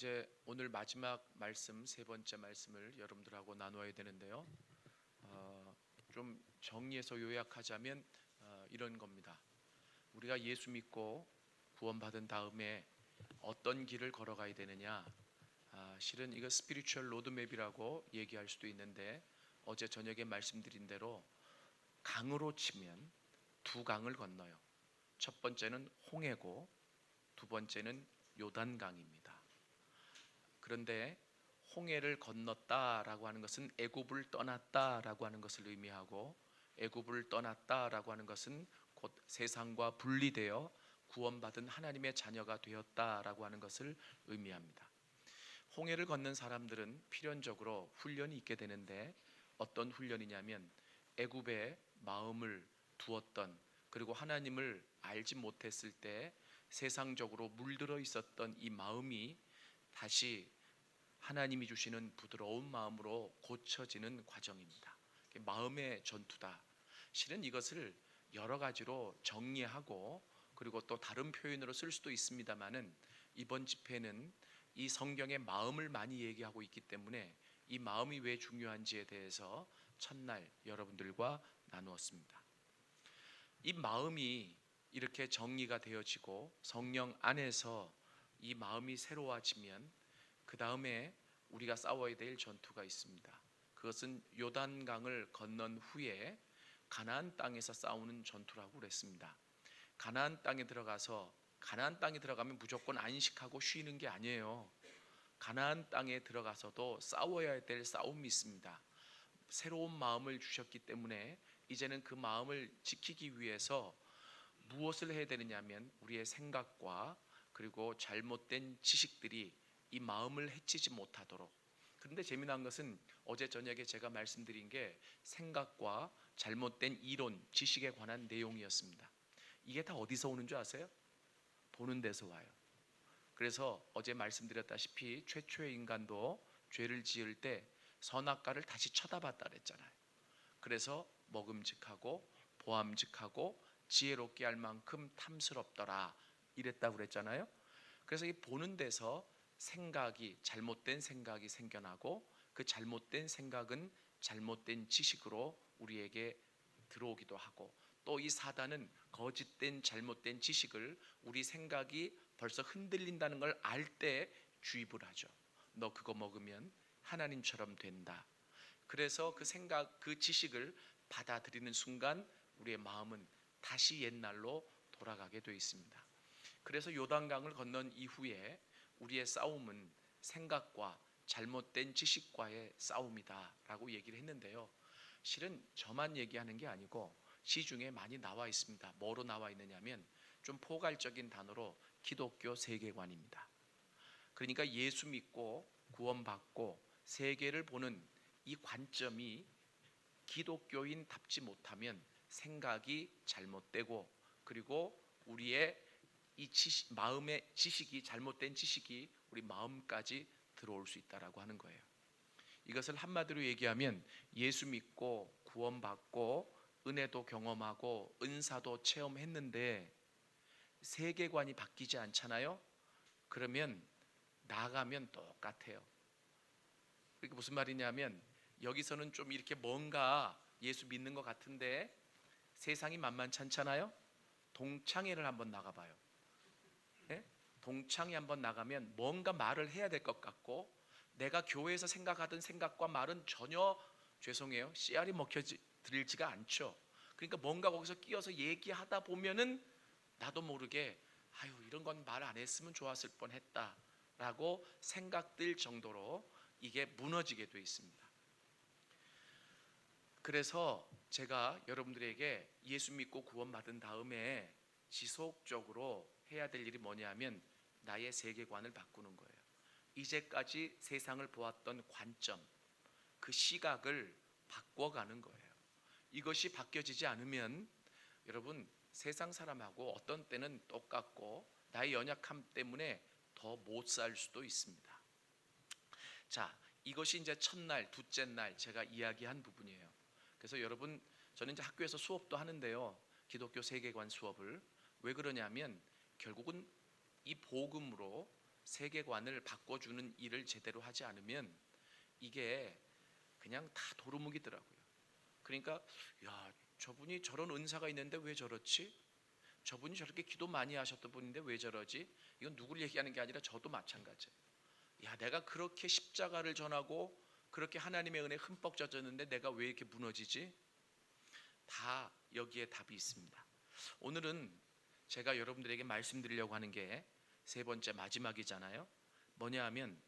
이제 오늘 마지막 말씀, 세 번째 말씀을 여러분들하고 나누어야 되는데요. 좀 정리해서 요약하자면 이런 겁니다. 우리가 예수 믿고 구원받은 다음에 어떤 길을 걸어가야 되느냐. 실은 이거 스피리추얼 로드맵이라고 얘기할 수도 있는데, 어제 저녁에 말씀드린 대로 강으로 치면 두 강을 건너요. 첫 번째는 홍해고 두 번째는 요단강입니다. 그런데 홍해를 건넜다라고 하는 것은 애굽을 떠났다라고 하는 것을 의미하고, 애굽을 떠났다라고 하는 것은 곧 세상과 분리되어 구원받은 하나님의 자녀가 되었다라고 하는 것을 의미합니다. 홍해를 걷는 사람들은 필연적으로 훈련이 있게 되는데, 어떤 훈련이냐면 애굽에 마음을 두었던, 그리고 하나님을 알지 못했을 때 세상적으로 물들어 있었던 이 마음이 다시 하나님이 주시는 부드러운 마음으로 고쳐지는 과정입니다. 마음의 전투다. 실은 이것을 여러 가지로 정리하고, 그리고 또 다른 표현으로 쓸 수도 있습니다만은, 이번 집회는 이 성경의 마음을 많이 얘기하고 있기 때문에 이 마음이 왜 중요한지에 대해서 첫날 여러분들과 나누었습니다. 이 마음이 이렇게 정리가 되어지고 성령 안에서 이 마음이 새로워지면 그 다음에 우리가 싸워야 될 전투가 있습니다. 그것은 요단강을 건넌 후에 가나안 땅에서 싸우는 전투라고 그랬습니다. 가나안 땅에 들어가면 무조건 안식하고 쉬는 게 아니에요. 가나안 땅에 들어가서도 싸워야 될 싸움이 있습니다. 새로운 마음을 주셨기 때문에 이제는 그 마음을 지키기 위해서 무엇을 해야 되느냐면, 우리의 생각과 그리고 잘못된 지식들이 이 마음을 해치지 못하도록. 그런데 재미난 것은 어제 저녁에 제가 말씀드린 게 생각과 잘못된 이론, 지식에 관한 내용이었습니다. 이게 다 어디서 오는 줄 아세요? 보는 데서 와요. 그래서 어제 말씀드렸다시피 최초의 인간도 죄를 지을 때 선악과를 다시 쳐다봤다 그랬잖아요. 그래서 먹음직하고 보암직하고 지혜롭게 할 만큼 탐스럽더라 이랬다고 그랬잖아요. 그래서 이 보는 데서 잘못된 생각이 생겨나고, 그 잘못된 생각은 잘못된 지식으로 우리에게 들어오기도 하고, 또 이 사단은 거짓된 잘못된 지식을 우리 생각이 벌써 흔들린다는 걸 알 때 주입을 하죠. 너 그거 먹으면 하나님처럼 된다. 그래서 그 생각, 그 지식을 받아들이는 순간 우리의 마음은 다시 옛날로 돌아가게 되어 있습니다. 그래서 요단강을 건넌 이후에 우리의 싸움은 생각과 잘못된 지식과의 싸움이다 라고 얘기를 했는데요. 실은 저만 얘기하는 게 아니고 시중에 많이 나와 있습니다. 뭐로 나와 있느냐면, 좀 포괄적인 단어로 기독교 세계관입니다. 그러니까 예수 믿고 구원받고 세계를 보는 이 관점이 기독교인답지 못하면 생각이 잘못되고, 그리고 우리의 이 마음의 지식이, 잘못된 지식이 우리 마음까지 들어올 수 있다라고 하는 거예요. 이것을 한마디로 얘기하면, 예수 믿고 구원받고 은혜도 경험하고 은사도 체험했는데 세계관이 바뀌지 않잖아요. 그러면 나가면 똑같아요. 그러니까 무슨 말이냐면, 여기서는 좀 이렇게 뭔가 예수 믿는 것 같은데 세상이 만만찮잖아요. 동창회를 한번 나가봐요. 예? 동창회 한번 나가면 뭔가 말을 해야 될 것 같고, 내가 교회에서 생각하던 생각과 말은 전혀, 죄송해요, 씨알이 먹혀들지가 않죠. 그러니까 뭔가 거기서 끼어서 얘기하다 보면은 나도 모르게 아유, 이런 건 말 안 했으면 좋았을 뻔했다 라고 생각될 정도로 이게 무너지게 돼 있습니다. 그래서 제가 여러분들에게 예수 믿고 구원받은 다음에 지속적으로 해야 될 일이 뭐냐면, 나의 세계관을 바꾸는 거예요. 이제까지 세상을 보았던 관점, 그 시각을 바꿔가는 거예요. 이것이 바뀌어지지 않으면 여러분, 세상 사람하고 어떤 때는 똑같고 나의 연약함 때문에 더 못 살 수도 있습니다. 자, 이것이 이제 첫날, 둘째 날 제가 이야기한 부분이에요. 그래서 여러분, 저는 이제 학교에서 수업도 하는데요, 기독교 세계관 수업을. 왜 그러냐면 결국은 이 복음으로 세계관을 바꿔주는 일을 제대로 하지 않으면 이게 그냥 다 도루묵이더라고요. 그러니까 야, 저분이 저런 은사가 있는데 왜 저렇지? 저분이 저렇게 기도 많이 하셨던 분인데 왜 저러지? 이건 누구를 얘기하는 게 아니라 저도 마찬가지예요. 야, 내가 그렇게 십자가를 전하고 그렇게 하나님의 은혜에 흠뻑 젖었는데 내가 왜 이렇게 무너지지? 다 여기에 답이 있습니다. 오늘은 제가 여러분들에게 말씀드리려고 하는 게 세 번째 마지막이잖아요. 뭐냐 하면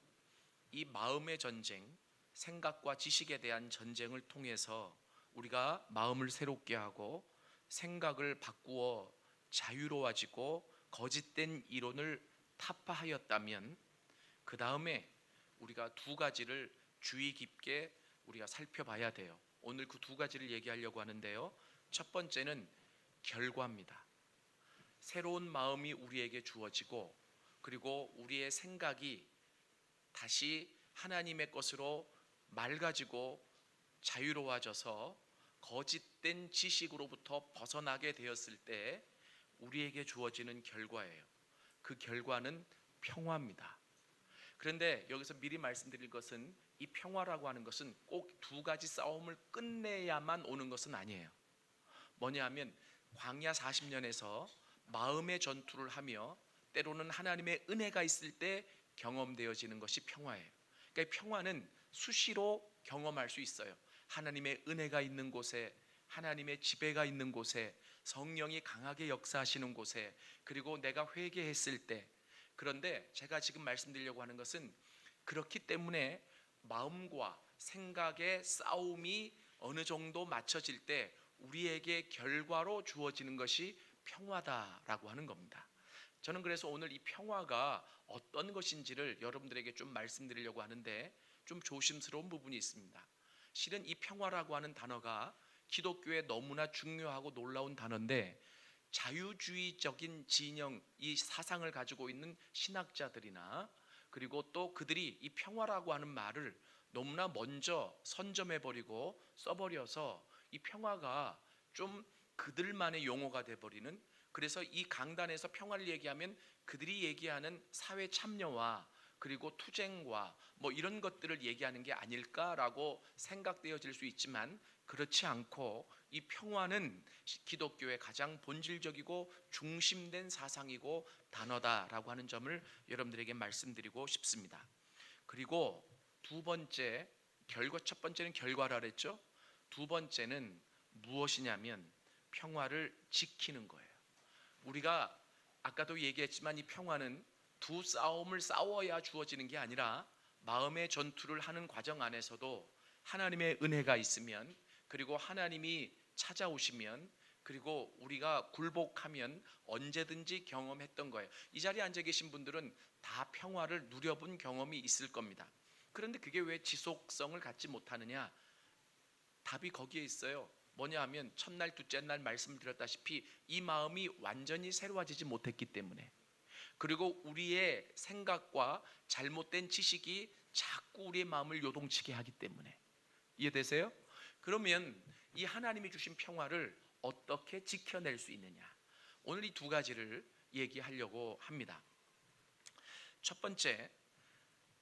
이 마음의 전쟁, 생각과 지식에 대한 전쟁을 통해서 우리가 마음을 새롭게 하고 생각을 바꾸어 자유로워지고 거짓된 이론을 타파하였다면 그 다음에 우리가 두 가지를 주의 깊게 우리가 살펴봐야 돼요. 오늘 그 두 가지를 얘기하려고 하는데요. 첫 번째는 결과입니다. 새로운 마음이 우리에게 주어지고 그리고 우리의 생각이 다시 하나님의 것으로 맑아지고 자유로워져서 거짓된 지식으로부터 벗어나게 되었을 때 우리에게 주어지는 결과예요. 그 결과는 평화입니다. 그런데 여기서 미리 말씀드릴 것은 이 평화라고 하는 것은 꼭 두 가지 싸움을 끝내야만 오는 것은 아니에요. 뭐냐 하면 광야 40년에서 마음의 전투를 하며 때로는 하나님의 은혜가 있을 때 경험되어지는 것이 평화예요. 그러니까 평화는 수시로 경험할 수 있어요. 하나님의 은혜가 있는 곳에, 하나님의 지배가 있는 곳에, 성령이 강하게 역사하시는 곳에, 그리고 내가 회개했을 때. 그런데 제가 지금 말씀드리려고 하는 것은 그렇기 때문에 마음과 생각의 싸움이 어느 정도 맞춰질 때 우리에게 결과로 주어지는 것이 평화다라고 하는 겁니다. 저는 그래서 오늘 이 평화가 어떤 것인지를 여러분들에게 좀 말씀드리려고 하는데 좀 조심스러운 부분이 있습니다. 실은 이 평화라고 하는 단어가 기독교에 너무나 중요하고 놀라운 단어인데 자유주의적인 진영, 이 사상을 가지고 있는 신학자들이나 그리고 또 그들이 이 평화라고 하는 말을 너무나 먼저 선점해버리고 써버려서 이 평화가 좀 그들만의 용어가 돼버리는, 그래서 이 강단에서 평화를 얘기하면 그들이 얘기하는 사회 참여와 그리고 투쟁과 뭐 이런 것들을 얘기하는 게 아닐까라고 생각되어질 수 있지만 그렇지 않고 이 평화는 기독교의 가장 본질적이고 중심된 사상이고 단어다라고 하는 점을 여러분들에게 말씀드리고 싶습니다. 그리고 두 번째, 첫 번째는 결과라 그랬죠. 두 번째는 무엇이냐면 평화를 지키는 거예요. 우리가 아까도 얘기했지만 이 평화는 두 싸움을 싸워야 주어지는 게 아니라 마음의 전투를 하는 과정 안에서도 하나님의 은혜가 있으면, 그리고 하나님이 찾아오시면, 그리고 우리가 굴복하면 언제든지 경험했던 거예요. 이 자리에 앉아 계신 분들은 다 평화를 누려본 경험이 있을 겁니다. 그런데 그게 왜 지속성을 갖지 못하느냐? 답이 거기에 있어요. 뭐냐 하면 첫날 둘째 날 말씀을 드렸다시피 이 마음이 완전히 새로워지지 못했기 때문에, 그리고 우리의 생각과 잘못된 지식이 자꾸 우리의 마음을 요동치게 하기 때문에. 이해되세요? 그러면 이 하나님이 주신 평화를 어떻게 지켜낼 수 있느냐? 오늘 이 두 가지를 얘기하려고 합니다. 첫 번째,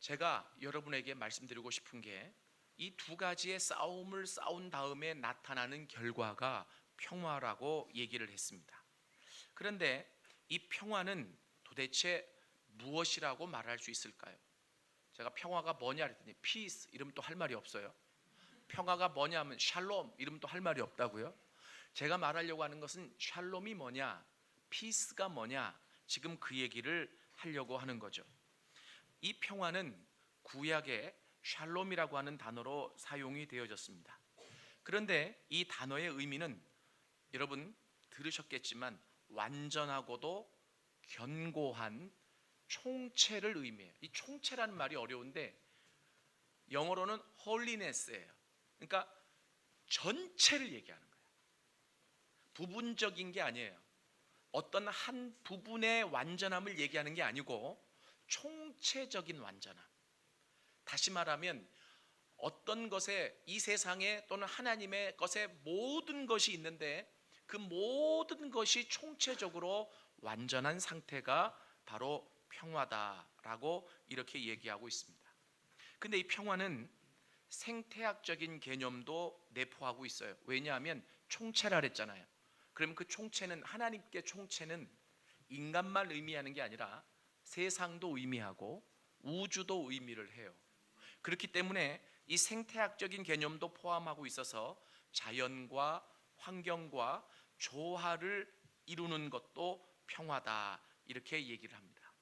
제가 여러분에게 말씀드리고 싶은 게 이 두 가지의 싸움을 싸운 다음에 나타나는 결과가 평화라고 얘기를 했습니다. 그런데 이 평화는 도대체 무엇이라고 말할 수 있을까요? 제가 평화가 뭐냐 그랬더니 peace 이러면 또 할 말이 없어요. 평화가 뭐냐 하면 샬롬 이러면 또 할 말이 없다고요. 제가 말하려고 하는 것은 샬롬이 뭐냐, peace가 뭐냐, 지금 그 얘기를 하려고 하는 거죠. 이 평화는 구약에 샬롬이라고 하는 단어로 사용이 되어졌습니다. 그런데 이 단어의 의미는 여러분 들으셨겠지만 완전하고도 견고한 총체를 의미해요. 이 총체라는 말이 어려운데 영어로는 holiness예요. 그러니까 전체를 얘기하는 거예요. 부분적인 게 아니에요. 어떤 한 부분의 완전함을 얘기하는 게 아니고 총체적인 완전함. 다시 말하면 어떤 것에, 이 세상에 또는 하나님의 것에 모든 것이 있는데 그 모든 것이 총체적으로 완전한 상태가 바로 평화다 평화다라고 이렇게 얘기하고 있습니다. 근데 이 평화는 생태학적인 개념도 내포하고 있어요. 왜냐하면 총체라 그랬잖아요. 그러면 그 총체는, 하나님께 총체는 인간만 의미하는 게 아니라 세상도 의미하고 우주도 의미를 해요. 그렇기 때문에 이 생태학적인 개념도 포함하고 있어서 자연과 환경과 조화를 이루는 것도 평화다, 이렇게 얘기를 합니다.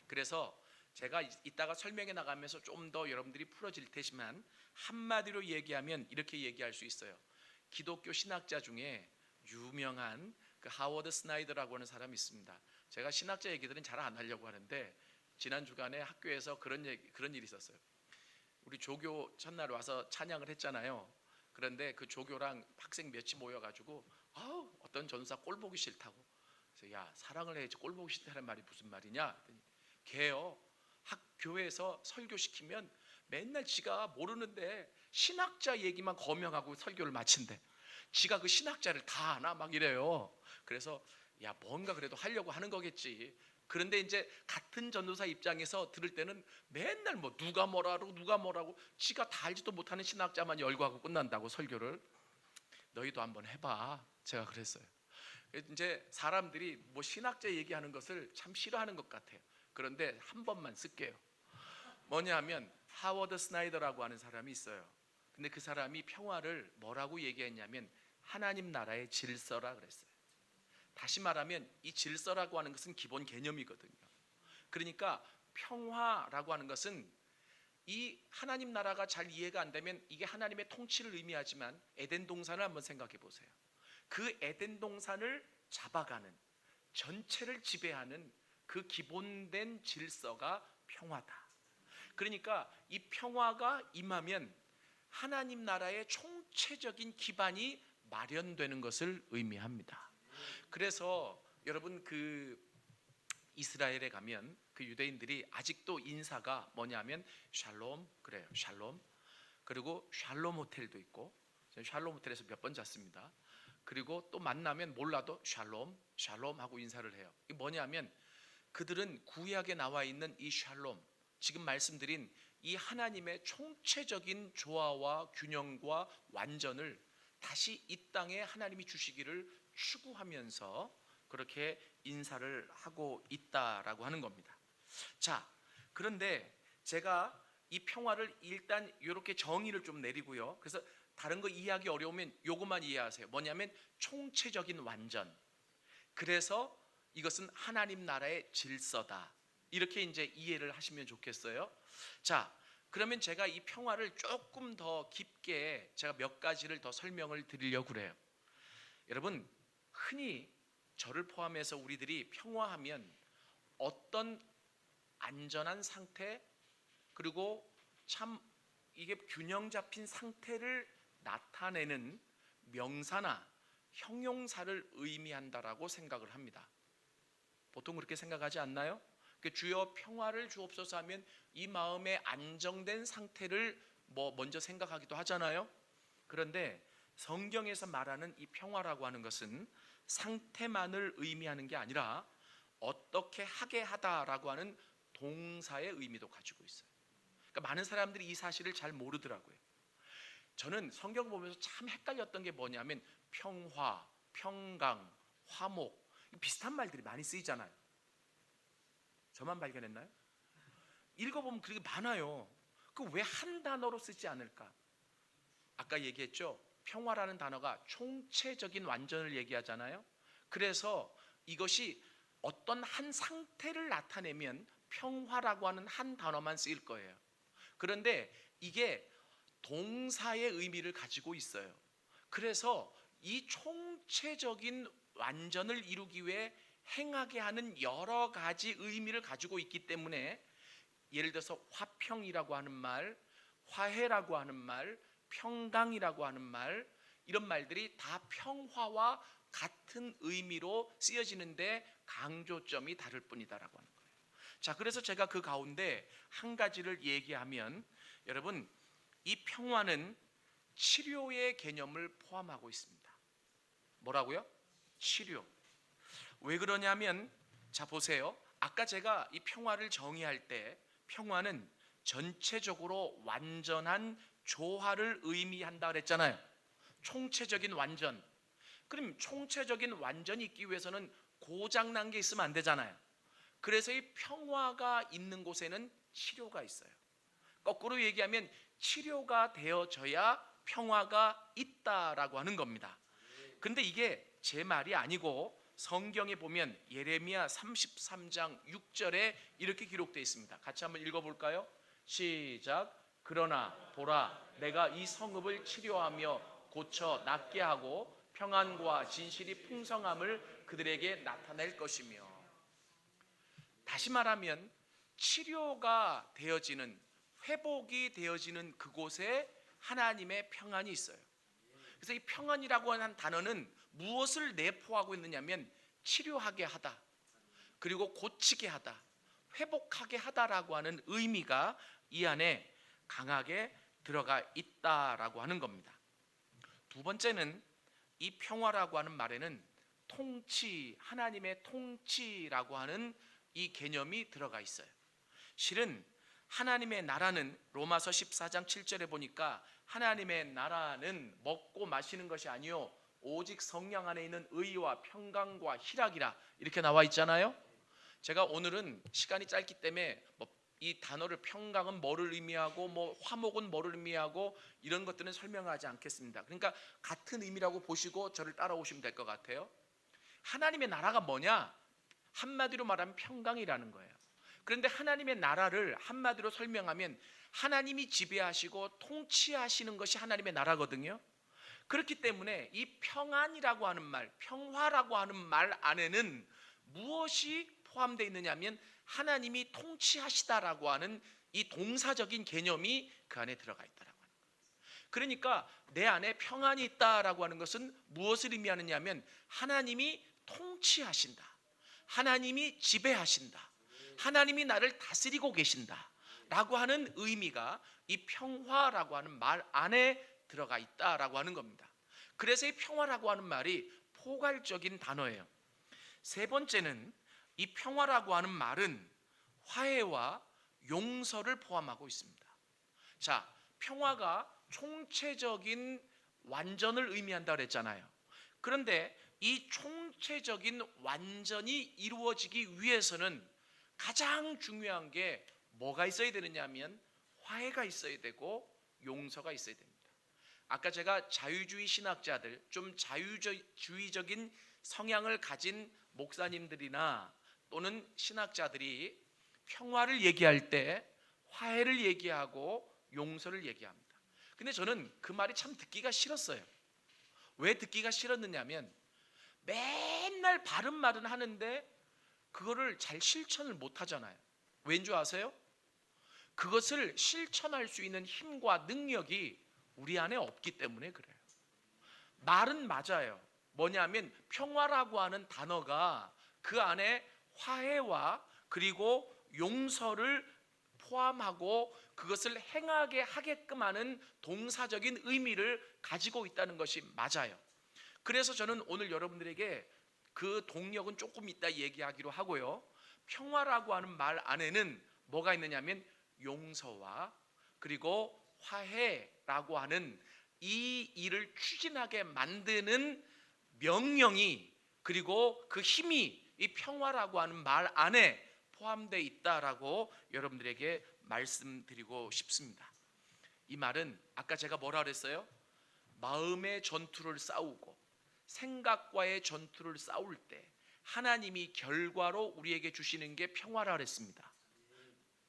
그래서 제가 이따가 설명해 나가면서 좀 더 여러분들이 풀어질 테지만 한마디로 얘기하면 이렇게 얘기할 수 있어요. 기독교 신학자 중에 유명한 그 하워드 스나이더라고 하는 사람이 있습니다. 제가 신학자 얘기들은 잘 안 하려고 하는데 지난 주간에 학교에서 그런 일이 있었어요. 우리 조교 첫날 와서 찬양을 했잖아요. 그런데 그 조교랑 학생 몇이 모여가지고 어떤 전사 꼴 보기 싫다고. 그래서 야, 사랑을 해야지 꼴 보기 싫다는 말이 무슨 말이냐 했더니, 걔요 학교에서 설교시키면 맨날 지가 모르는데 신학자 얘기만 거명하고 설교를 마친대. 지가 그 신학자를 다 아나 막 이래요. 그래서 야, 뭔가 그래도 하려고 하는 거겠지. 그런데 이제 같은 전도사 입장에서 들을 때는 맨날 뭐 누가 뭐라고 지가 다 알지도 못하는 신학자만 열거하고 끝난다고 설교를. 너희도 한번 해봐, 제가 그랬어요. 이제 사람들이 뭐 신학자 얘기하는 것을 참 싫어하는 것 같아요. 그런데 한 번만 쓸게요. 뭐냐 하면 하워드 스나이더라고 하는 사람이 있어요. 근데 그 사람이 평화를 뭐라고 얘기했냐면 하나님 나라의 질서라 그랬어요. 다시 말하면 이 질서라고 하는 것은 기본 개념이거든요. 그러니까 평화라고 하는 것은 이 하나님 나라가 잘 이해가 안 되면 이게 하나님의 통치를 의미하지만 에덴 동산을 한번 생각해 보세요. 그 에덴 동산을 잡아가는, 전체를 지배하는 그 기본된 질서가 평화다. 그러니까 이 평화가 임하면 하나님 나라의 총체적인 기반이 마련되는 것을 의미합니다. 그래서 여러분 그 이스라엘에 가면 그 유대인들이 아직도 인사가 뭐냐면 샬롬, 그래요, 샬롬. 그리고 샬롬 호텔도 있고, 샬롬 호텔에서 몇 번 잤습니다. 그리고 또 만나면 몰라도 샬롬, 샬롬 하고 인사를 해요. 이게 뭐냐면 그들은 구약에 나와 있는 이 샬롬, 지금 말씀드린 이 하나님의 총체적인 조화와 균형과 완전을 다시 이 땅에 하나님이 주시기를 추구하면서 그렇게 인사를 하고 있다라고 하는 겁니다. 자, 그런데 제가 이 평화를 일단 이렇게 정의를 좀 내리고요. 그래서 다른 거 이해하기 어려우면 요것만 이해하세요. 뭐냐면 총체적인 완전. 그래서 이것은 하나님 나라의 질서다. 이렇게 이제 이해를 하시면 좋겠어요. 자, 그러면 제가 이 평화를 조금 더 깊게 제가 몇 가지를 더 설명을 드리려고 그래요. 여러분, 흔히 저를 포함해서 우리들이 평화하면 어떤 안전한 상태, 그리고 참 이게 균형 잡힌 상태를 나타내는 명사나 형용사를 의미한다라고 생각을 합니다. 보통 그렇게 생각하지 않나요? 주여 평화를 주옵소서 하면 이 마음의 안정된 상태를 먼저 생각하기도 하잖아요. 그런데 성경에서 말하는 이 평화라고 하는 것은 상태만을 의미하는 게 아니라 어떻게 하게 하다라고 하는 동사의 의미도 가지고 있어요. 그러니까 많은 사람들이 이 사실을 잘 모르더라고요. 저는 성경 보면서 참 헷갈렸던 게 뭐냐면 평화, 평강, 화목, 비슷한 말들이 많이 쓰이잖아요. 저만 발견했나요? 읽어보면 그렇게 많아요. 그 왜 한 단어로 쓰지 않을까? 아까 얘기했죠. 평화라는 단어가 총체적인 완전을 얘기하잖아요. 그래서 이것이 어떤 한 상태를 나타내면 평화라고 하는 한 단어만 쓰일 거예요. 그런데 이게 동사의 의미를 가지고 있어요. 그래서 이 총체적인 완전을 이루기 위해 행하게 하는 여러 가지 의미를 가지고 있기 때문에 예를 들어서 화평이라고 하는 말, 화해라고 하는 말, 평강이라고 하는 말, 이런 말들이 다 평화와 같은 의미로 쓰여지는데 강조점이 다를 뿐이다라고 하는 거예요. 자, 그래서 제가 그 가운데 한 가지를 얘기하면 여러분, 이 평화는 치료의 개념을 포함하고 있습니다. 뭐라고요? 치료. 왜 그러냐면 자 보세요. 아까 제가 이 평화를 정의할 때 평화는 전체적으로 완전한 조화를 의미한다 그랬잖아요. 총체적인 완전. 그럼 총체적인 완전이 있기 위해서는 고장난 게 있으면 안 되잖아요. 그래서 이 평화가 있는 곳에는 치료가 있어요. 거꾸로 얘기하면 치료가 되어져야 평화가 있다라고 하는 겁니다. 근데 이게 제 말이 아니고 성경에 보면 예레미야 33장 6절에 이렇게 기록되어 있습니다. 같이 한번 읽어볼까요? 시작. 그러나 보라, 내가 이 성읍을 치료하며 고쳐 낫게 하고 평안과 진실이 풍성함을 그들에게 나타낼 것이며. 다시 말하면 치료가 되어지는, 회복이 되어지는 그곳에 하나님의 평안이 있어요. 그래서 이 평안이라고 하는 단어는 무엇을 내포하고 있느냐면 치료하게 하다, 그리고 고치게 하다, 회복하게 하다라고 하는 의미가 이 안에 강하게 들어가 있다라고 하는 겁니다. 두 번째는 이 평화라고 하는 말에는 통치, 하나님의 통치라고 하는 이 개념이 들어가 있어요. 실은 하나님의 나라는 로마서 14장 7절에 보니까 하나님의 나라는 먹고 마시는 것이 아니요 오직 성령 안에 있는 의와 평강과 희락이라 이렇게 나와 있잖아요. 제가 오늘은 시간이 짧기 때문에 이 단어를 평강은 뭐를 의미하고 화목은 뭐를 의미하고 이런 것들은 설명하지 않겠습니다. 그러니까 같은 의미라고 보시고 저를 따라오시면 될 것 같아요. 하나님의 나라가 뭐냐? 한마디로 말하면 평강이라는 거예요. 그런데 하나님의 나라를 한마디로 설명하면 하나님이 지배하시고 통치하시는 것이 하나님의 나라거든요. 그렇기 때문에 이 평안이라고 하는 말, 평화라고 하는 말 안에는 무엇이 포함되어 있느냐 하면 하나님이 통치하시다라고 하는 이 동사적인 개념이 그 안에 들어가 있다라고 하는 거예요. 그러니까 내 안에 평안이 있다라고 하는 것은 무엇을 의미하느냐 하면 하나님이 통치하신다, 하나님이 지배하신다, 하나님이 나를 다스리고 계신다 라고 하는 의미가 이 평화라고 하는 말 안에 들어가 있다라고 하는 겁니다. 그래서 이 평화라고 하는 말이 포괄적인 단어예요. 세 번째는 이 평화라고 하는 말은 화해와 용서를 포함하고 있습니다. 자, 평화가 총체적인 완전을 의미한다 그랬잖아요. 그런데 이 총체적인 완전이 이루어지기 위해서는 가장 중요한 게 뭐가 있어야 되느냐 하면 화해가 있어야 되고 용서가 있어야 됩니다. 아까 제가 자유주의 신학자들, 좀 자유주의적인 성향을 가진 목사님들이나 또는 신학자들이 평화를 얘기할 때 화해를 얘기하고 용서를 얘기합니다. 근데 저는 그 말이 참 듣기가 싫었어요. 왜 듣기가 싫었느냐면 맨날 바른 말은 하는데 그거를 잘 실천을 못 하잖아요. 왠 줄 아세요? 그것을 실천할 수 있는 힘과 능력이 우리 안에 없기 때문에 그래요. 말은 맞아요. 뭐냐면 평화라고 하는 단어가 그 안에 화해와 그리고 용서를 포함하고 그것을 행하게 하게끔 하는 동사적인 의미를 가지고 있다는 것이 맞아요. 그래서 저는 오늘 여러분들에게 그 동력은 조금 이따 얘기하기로 하고요. 평화라고 하는 말 안에는 뭐가 있느냐면 용서와 그리고 화해라고 하는 이 일을 추진하게 만드는 명령이 그리고 그 힘이 이 평화라고 하는 말 안에 포함되어 있다라고 여러분들에게 말씀드리고 싶습니다. 이 말은 아까 제가 뭐라 그랬어요? 마음의 전투를 싸우고 생각과의 전투를 싸울 때 하나님이 결과로 우리에게 주시는 게 평화라 그랬습니다.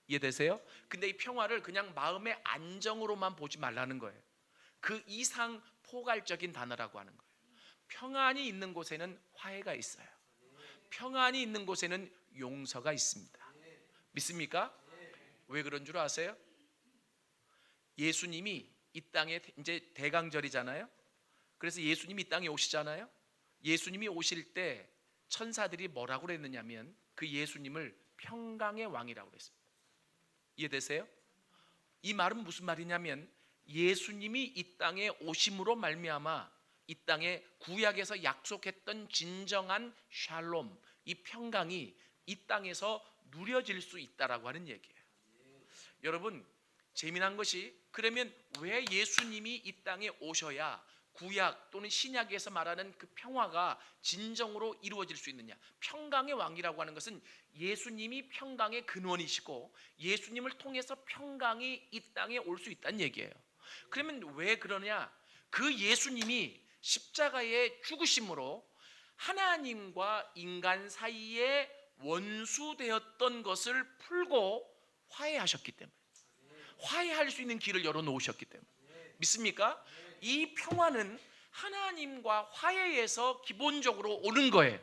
이해되세요? 근데 이 평화를 그냥 마음의 안정으로만 보지 말라는 거예요. 그 이상 포괄적인 단어라고 하는 거예요. 평안이 있는 곳에는 화해가 있어요. 평안이 있는 곳에는 용서가 있습니다. 믿습니까? 왜 그런 줄 아세요? 예수님이 이 땅에 이제 대강절이잖아요. 그래서 예수님이 이 땅에 오시잖아요. 예수님이 오실 때 천사들이 뭐라고 그랬느냐면 그 예수님을 평강의 왕이라고 그랬습니다. 이해되세요? 이 말은 무슨 말이냐면 예수님이 이 땅에 오심으로 말미암아 이 땅에 구약에서 약속했던 진정한 샬롬, 이 평강이 이 땅에서 누려질 수 있다라고 하는 얘기예요. 여러분, 재미난 것이, 그러면 왜 예수님이 이 땅에 오셔야 구약 또는 신약에서 말하는 그 평화가 진정으로 이루어질 수 있느냐? 평강의 왕이라고 하는 것은 예수님이 평강의 근원이시고 예수님을 통해서 평강이 이 땅에 올 수 있다는 얘기예요. 그러면 왜 그러냐? 그 예수님이 십자가의 죽으심으로 하나님과 인간 사이에 원수되었던 것을 풀고 화해하셨기 때문에, 화해할 수 있는 길을 열어놓으셨기 때문에, 믿습니까? 이 평화는 하나님과 화해에서 기본적으로 오는 거예요.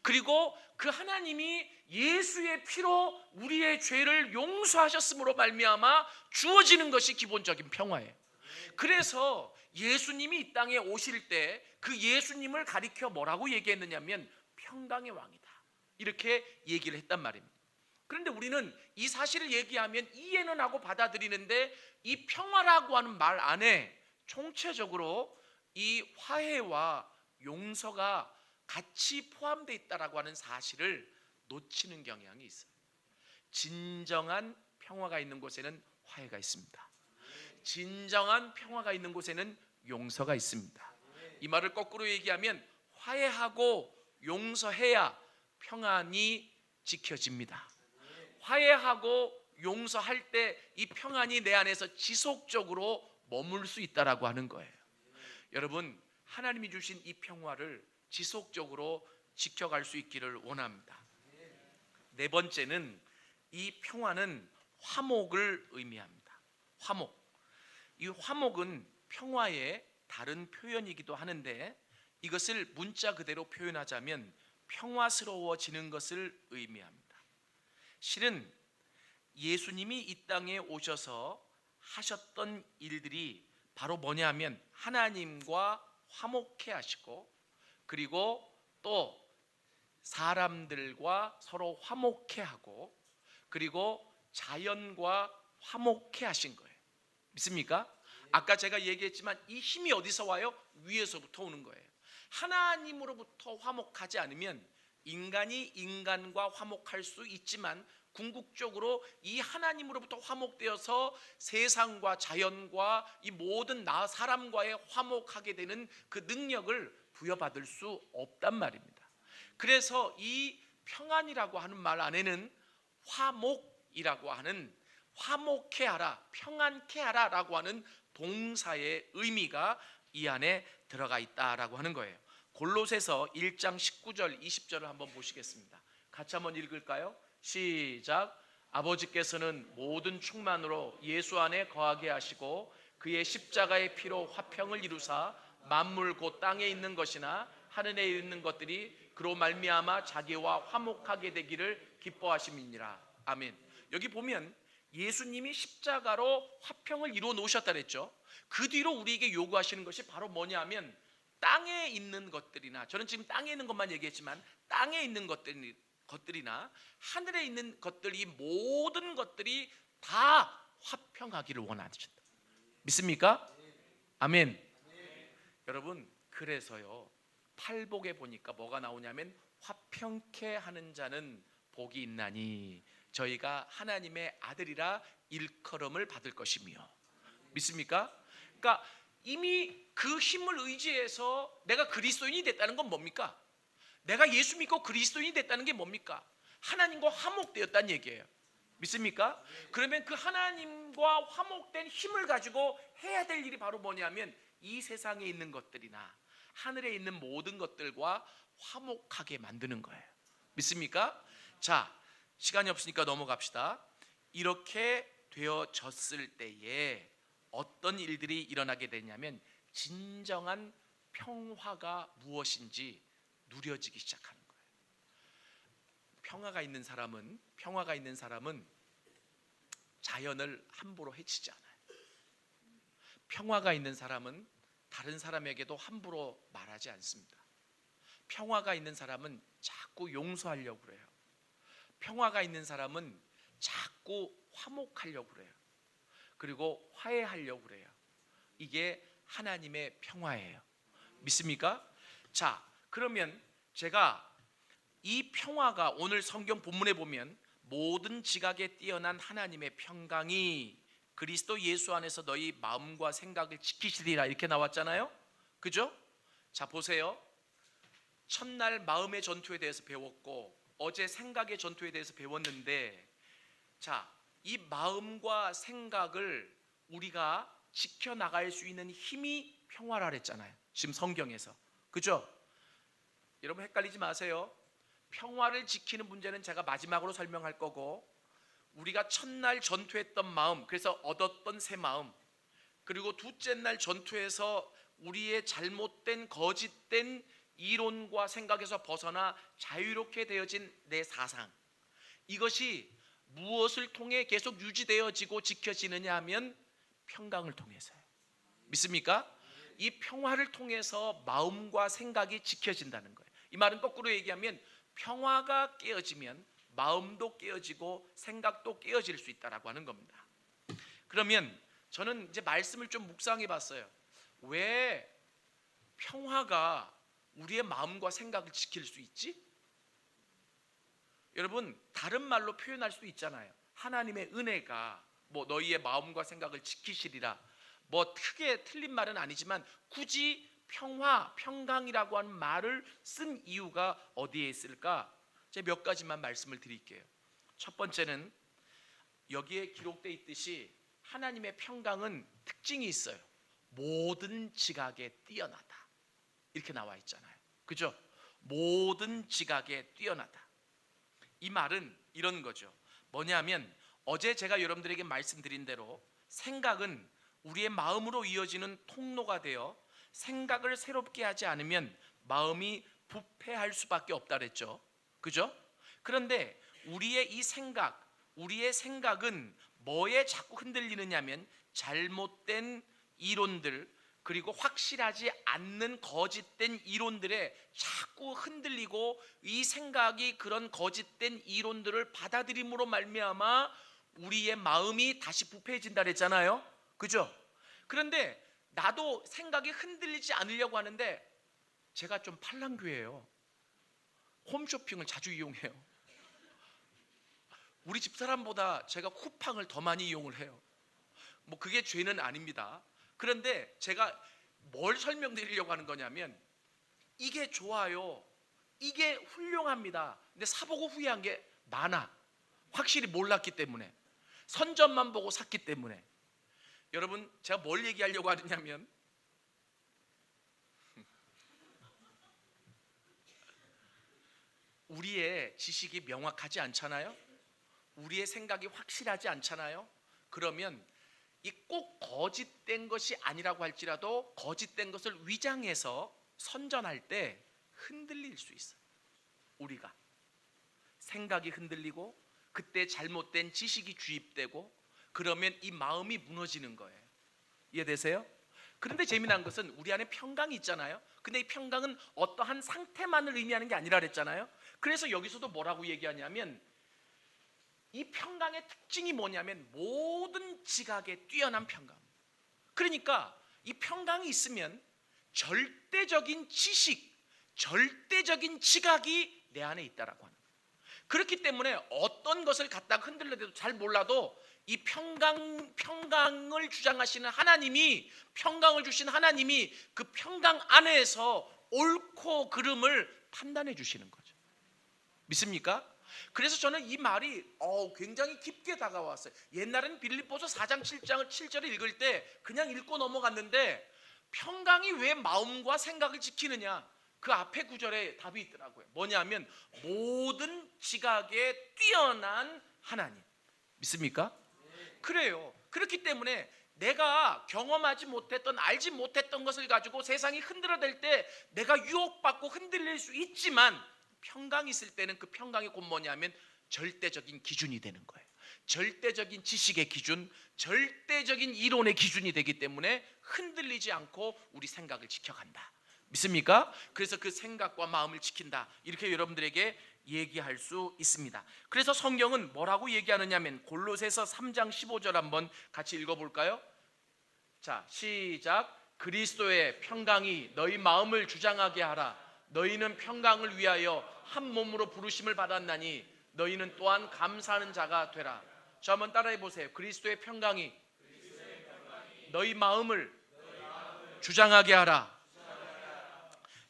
그리고 그 하나님이 예수의 피로 우리의 죄를 용서하셨음으로 말미암아 주어지는 것이 기본적인 평화예요. 그래서 예수님이 이 땅에 오실 때 그 예수님을 가리켜 뭐라고 얘기했느냐면 평강의 왕이다, 이렇게 얘기를 했단 말입니다. 그런데 우리는 이 사실을 얘기하면 이해는 하고 받아들이는데, 이 평화라고 하는 말 안에 총체적으로 이 화해와 용서가 같이 포함되어 있다라고 하는 사실을 놓치는 경향이 있어요. 진정한 평화가 있는 곳에는 화해가 있습니다. 진정한 평화가 있는 곳에는 용서가 있습니다. 이 말을 거꾸로 얘기하면 화해하고 용서해야 평안이 지켜집니다. 화해하고 용서할 때 이 평안이 내 안에서 지속적으로 머물 수 있다라고 하는 거예요. 여러분, 하나님이 주신 이 평화를 지속적으로 지켜갈 수 있기를 원합니다. 네 번째는, 이 평화는 화목을 의미합니다. 화목. 이 화목은 평화의 다른 표현이기도 하는데, 이것을 문자 그대로 표현하자면 평화스러워지는 것을 의미합니다. 실은 예수님이 이 땅에 오셔서 하셨던 일들이 바로 뭐냐 하면 하나님과 화목해 하시고, 그리고 또 사람들과 서로 화목해 하고, 그리고 자연과 화목해 하신 거예요. 믿습니까? 아까 제가 얘기했지만 이 힘이 어디서 와요? 위에서부터 오는 거예요. 하나님으로부터 화목하지 않으면 인간이 인간과 화목할 수 있지만, 궁극적으로 이 하나님으로부터 화목되어서 세상과 자연과 이 모든 사람과의 화목하게 되는 그 능력을 부여받을 수 없단 말입니다. 그래서 이 평안이라고 하는 말 안에는 화목이라고 하는, 화목해 하라, 평안케 하라 라고 하는 동사의 의미가 이 안에 들어가 있다라고 하는 거예요. 골로새서 1장 19절 20절을 한번 보시겠습니다. 같이 한번 읽을까요? 시작. 아버지께서는 모든 충만으로 예수 안에 거하게 하시고 그의 십자가의 피로 화평을 이루사 만물 곧 땅에 있는 것이나 하늘에 있는 것들이 그로 말미암아 자기와 화목하게 되기를 기뻐하심이니라. 아멘. 여기 보면 예수님이 십자가로 화평을 이루어 놓으셨다 그랬죠. 그 뒤로 우리에게 요구하시는 것이 바로 뭐냐면, 땅에 있는 것들이나, 저는 지금 땅에 있는 것만 얘기했지만 땅에 있는 것들이나 하늘에 있는 것들, 이 모든 것들이 다 화평하기를 원하신다. 믿습니까? 아멘. 여러분, 그래서요 팔복에 보니까 뭐가 나오냐면 화평케 하는 자는 복이 있나니 저희가 하나님의 아들이라 일컬음을 받을 것이며. 믿습니까? 그러니까 이미 그 힘을 의지해서 내가 그리스도인이 됐다는 건 뭡니까? 내가 예수 믿고 그리스도인이 됐다는 게 뭡니까? 하나님과 화목되었다는 얘기예요. 믿습니까? 그러면 그 하나님과 화목된 힘을 가지고 해야 될 일이 바로 뭐냐면 이 세상에 있는 것들이나 하늘에 있는 모든 것들과 화목하게 만드는 거예요. 믿습니까? 자, 시간이 없으니까 넘어갑시다. 이렇게 되어졌을 때에 어떤 일들이 일어나게 되냐면 진정한 평화가 무엇인지 누려지기 시작하는 거예요. 평화가 있는 사람은 자연을 함부로 해치지 않아요. 평화가 있는 사람은 다른 사람에게도 함부로 말하지 않습니다. 평화가 있는 사람은 자꾸 용서하려고 그래요. 평화가 있는 사람은 자꾸 화목하려고 그래요. 그리고 화해하려고 그래요. 이게 하나님의 평화예요. 믿습니까? 자, 그러면 제가 이 평화가 오늘 성경 본문에 보면 모든 지각에 뛰어난 하나님의 평강이 그리스도 예수 안에서 너희 마음과 생각을 지키시리라 이렇게 나왔잖아요. 그죠? 자 보세요. 첫날 마음의 전투에 대해서 배웠고 어제 생각의 전투에 대해서 배웠는데, 자, 이 마음과 생각을 우리가 지켜나갈 수 있는 힘이 평화라 그랬잖아요. 지금 성경에서. 그죠? 여러분 헷갈리지 마세요. 평화를 지키는 문제는 제가 마지막으로 설명할 거고, 우리가 첫날 전투했던 마음, 그래서 얻었던 새 마음, 그리고 둘째 날 전투에서 우리의 잘못된 거짓된 이론과 생각에서 벗어나 자유롭게 되어진 내 사상, 이것이 무엇을 통해 계속 유지되어지고 지켜지느냐 하면 평강을 통해서요. 믿습니까? 이 평화를 통해서 마음과 생각이 지켜진다는 거예요. 이 말은 거꾸로 얘기하면 평화가 깨어지면 마음도 깨어지고 생각도 깨어질 수 있다라고 하는 겁니다. 그러면 저는 이제 말씀을 좀 묵상해 봤어요. 왜 평화가 우리의 마음과 생각을 지킬 수 있지? 여러분 다른 말로 표현할 수도 있잖아요. 하나님의 은혜가 뭐 너희의 마음과 생각을 지키시리라. 뭐 크게 틀린 말은 아니지만 굳이 평화, 평강이라고 하는 말을 쓴 이유가 어디에 있을까? 제가 몇 가지만 말씀을 드릴게요. 첫 번째는 여기에 기록되어 있듯이 하나님의 평강은 특징이 있어요. 모든 지각에 뛰어나다 이렇게 나와 있잖아요. 그죠? 모든 지각에 뛰어나다. 이 말은 이런 거죠. 뭐냐면 어제 제가 여러분들에게 말씀드린 대로 생각은 우리의 마음으로 이어지는 통로가 되어 생각을 새롭게 하지 않으면 마음이 부패할 수밖에 없다 그랬죠. 그죠? 그런데 우리의 이 생각, 우리의 생각은 뭐에 자꾸 흔들리느냐면 잘못된 이론들, 그리고 확실하지 않는 거짓된 이론들에 자꾸 흔들리고 이 생각이 그런 거짓된 이론들을 받아들임으로 말미암아 우리의 마음이 다시 부패해진다 그랬잖아요. 그죠? 그런데 나도 생각이 흔들리지 않으려고 하는데 제가 좀 팔랑귀예요. 홈쇼핑을 자주 이용해요. 우리 집사람보다 제가 쿠팡을 더 많이 이용을 해요. 뭐 그게 죄는 아닙니다. 그런데 제가 뭘 설명드리려고 하는 거냐면 이게 좋아요, 이게 훌륭합니다. 근데 사보고 후회한 게 많아. 확실히 몰랐기 때문에, 선전만 보고 샀기 때문에. 여러분 제가 뭘 얘기하려고 하느냐면 우리의 지식이 명확하지 않잖아요. 우리의 생각이 확실하지 않잖아요. 그러면 이 꼭 거짓된 것이 아니라고 할지라도 거짓된 것을 위장해서 선전할 때 흔들릴 수 있어요. 우리가 생각이 흔들리고 그때 잘못된 지식이 주입되고 그러면 이 마음이 무너지는 거예요. 이해되세요? 그런데 재미난 것은 우리 안에 평강이 있잖아요. 근데 이 평강은 어떠한 상태만을 의미하는 게 아니라 그랬잖아요. 그래서 여기서도 뭐라고 얘기하냐면 이 평강의 특징이 뭐냐면 모든 지각에 뛰어난 평강. 그러니까 이 평강이 있으면 절대적인 지식, 절대적인 지각이 내 안에 있다라고 하는 거예요. 그렇기 때문에 어떤 것을 갖다가 흔들려도 잘 몰라도 이 평강을 주장하시는 하나님이, 평강을 주신 하나님이 그 평강 안에서 옳고 그름을 판단해 주시는 거죠. 믿습니까? 그래서 저는 이 말이 굉장히 깊게 다가왔어요. 옛날엔 빌립보서 4장 7절을 읽을 때 그냥 읽고 넘어갔는데 평강이 왜 마음과 생각을 지키느냐, 그 앞에 구절에 답이 있더라고요. 뭐냐면 모든 지각에 뛰어난 하나님. 믿습니까? 그래요. 그렇기 때문에 내가 경험하지 못했던, 알지 못했던 것을 가지고 세상이 흔들어댈 때 내가 유혹받고 흔들릴 수 있지만 평강이 있을 때는 그 평강이 곧 뭐냐면 절대적인 기준이 되는 거예요. 절대적인 지식의 기준, 절대적인 이론의 기준이 되기 때문에 흔들리지 않고 우리 생각을 지켜간다. 믿습니까? 그래서 그 생각과 마음을 지킨다, 이렇게 여러분들에게 얘기할 수 있습니다. 그래서 성경은 뭐라고 얘기하느냐면 골로새서 3장 15절 한번 같이 읽어볼까요? 자, 시작. 그리스도의 평강이 너희 마음을 주장하게 하라. 너희는 평강을 위하여 한 몸으로 부르심을 받았나니 너희는 또한 감사하는 자가 되라. 저 한번 따라해 보세요. 그리스도의 평강이 너희 마음을 주장하게 하라.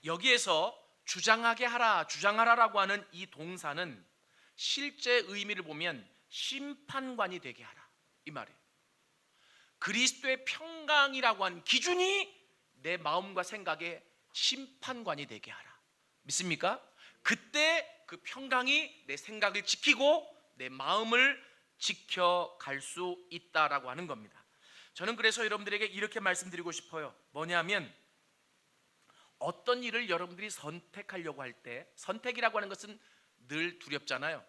여기에서 주장하게 하라, 주장하라라고 하는 이 동사는 실제 의미를 보면 심판관이 되게 하라 이 말이에요. 그리스도의 평강이라고 하는 기준이 내 마음과 생각의 심판관이 되게 하라. 믿습니까? 그때 그 평강이 내 생각을 지키고 내 마음을 지켜갈 수 있다라고 하는 겁니다. 저는 그래서 여러분들에게 이렇게 말씀드리고 싶어요. 뭐냐면 어떤 일을 여러분들이 선택하려고 할 때, 선택이라고 하는 것은 늘 두렵잖아요.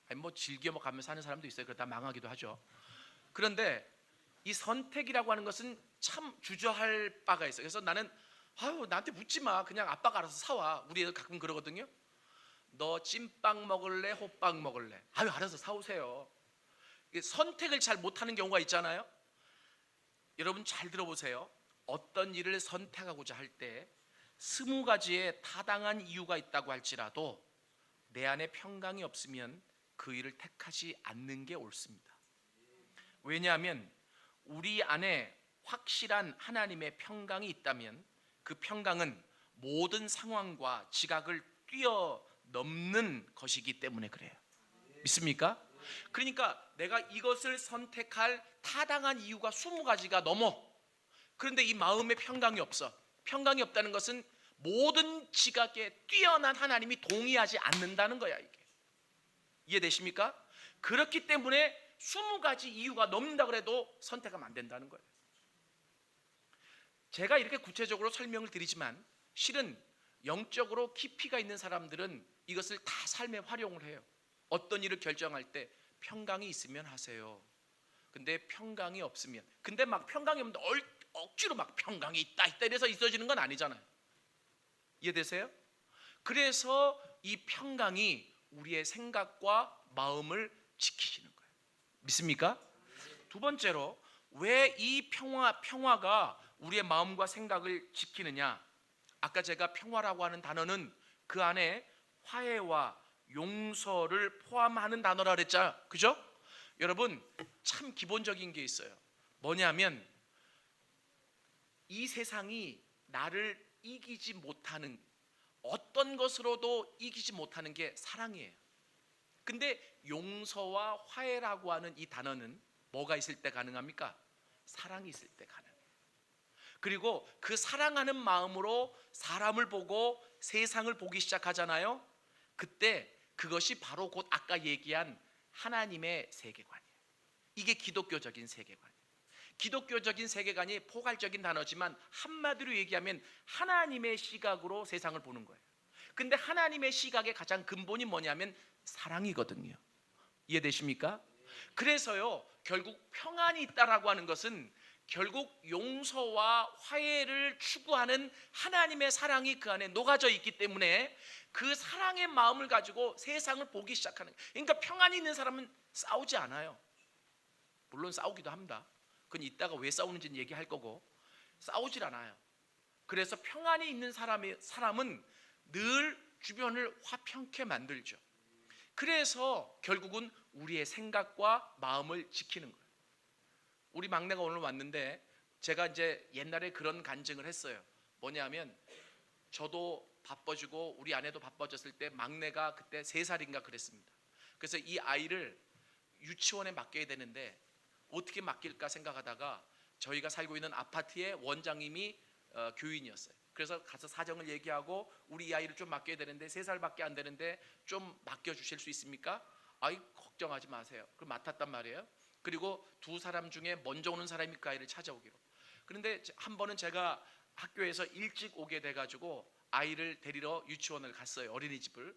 아니 뭐 즐겨 가면서 하는 사람도 있어요. 그러다 망하기도 하죠. 그런데 이 선택이라고 하는 것은 참 주저할 바가 있어요. 그래서 나는 나한테 묻지 마. 그냥 아빠가 알아서 사와. 우리 애들 가끔 그러거든요. 너 찐빵 먹을래? 호빵 먹을래? 알아서 사오세요. 선택을 잘 못하는 경우가 있잖아요. 여러분 잘 들어보세요. 어떤 일을 선택하고자 할 때 20가지의 타당한 이유가 있다고 할지라도 내 안에 평강이 없으면 그 일을 택하지 않는 게 옳습니다. 왜냐하면 우리 안에 확실한 하나님의 평강이 있다면 그 평강은 모든 상황과 지각을 뛰어넘는 것이기 때문에 그래요. 믿습니까? 그러니까 내가 이것을 선택할 타당한 이유가 20가지가 넘어. 그런데 이 마음에 평강이 없어. 평강이 없다는 것은 모든 지각에 뛰어난 하나님이 동의하지 않는다는 거야. 이게 이해되십니까? 그렇기 때문에 20가지 이유가 넘는다 그래도 선택하면 안 된다는 거예요. 제가 이렇게 구체적으로 설명을 드리지만 실은 영적으로 깊이가 있는 사람들은 이것을 다 삶에 활용을 해요. 어떤 일을 결정할 때 평강이 있으면 하세요. 근데 평강이 없으면, 근데 막 평강이 없는데 억지로 막 평강이 있다 이래서 있어지는 건 아니잖아요. 이해되세요? 그래서 이 평강이 우리의 생각과 마음을 지키시는 거예요. 믿습니까? 두 번째로 왜 이 평화가 우리의 마음과 생각을 지키느냐? 아까 제가 평화라고 하는 단어는 그 안에 화해와 용서를 포함하는 단어라 그랬죠. 그죠? 여러분 참 기본적인 게 있어요. 뭐냐면 이 세상이 나를 이기지 못하는, 어떤 것으로도 이기지 못하는 게 사랑이에요. 근데 용서와 화해라고 하는 이 단어는 뭐가 있을 때 가능합니까? 사랑이 있을 때 가능해요. 그리고 그 사랑하는 마음으로 사람을 보고 세상을 보기 시작하잖아요. 그때 그것이 바로 곧 아까 얘기한 하나님의 세계관이에요. 이게 기독교적인 세계관이에요. 기독교적인 세계관이 포괄적인 단어지만 한마디로 얘기하면 하나님의 시각으로 세상을 보는 거예요. 근데 하나님의 시각의 가장 근본이 뭐냐면 사랑이거든요. 이해되십니까? 그래서요 결국 평안이 있다라고 하는 것은 결국 용서와 화해를 추구하는 하나님의 사랑이 그 안에 녹아져 있기 때문에 그 사랑의 마음을 가지고 세상을 보기 시작하는 거예요. 그러니까 평안이 있는 사람은 싸우지 않아요. 물론 싸우기도 합니다. 그건 이따가 왜 싸우는지는 얘기할 거고, 싸우질 않아요. 그래서 평안이 있는 사람은 늘 주변을 화평케 만들죠. 그래서 결국은 우리의 생각과 마음을 지키는 거예요. 우리 막내가 오늘 왔는데 제가 이제 옛날에 그런 간증을 했어요. 뭐냐면 저도 바빠지고 우리 아내도 바빠졌을 때 막내가 그때 3살인가 그랬습니다. 그래서 이 아이를 유치원에 맡겨야 되는데 어떻게 맡길까 생각하다가 저희가 살고 있는 아파트의 원장님이 교인이었어요. 그래서 가서 사정을 얘기하고 우리 이 아이를 좀 맡겨야 되는데 3살밖에 안 되는데 좀 맡겨주실 수 있습니까? 아이 걱정하지 마세요. 그럼 맡았단 말이에요. 그리고 2사람 중에 먼저 오는 사람이 그 아이를 찾아오기로. 그런데 한 번은 제가 학교에서 일찍 오게 돼가지고 아이를 데리러 유치원을 갔어요. 어린이집을.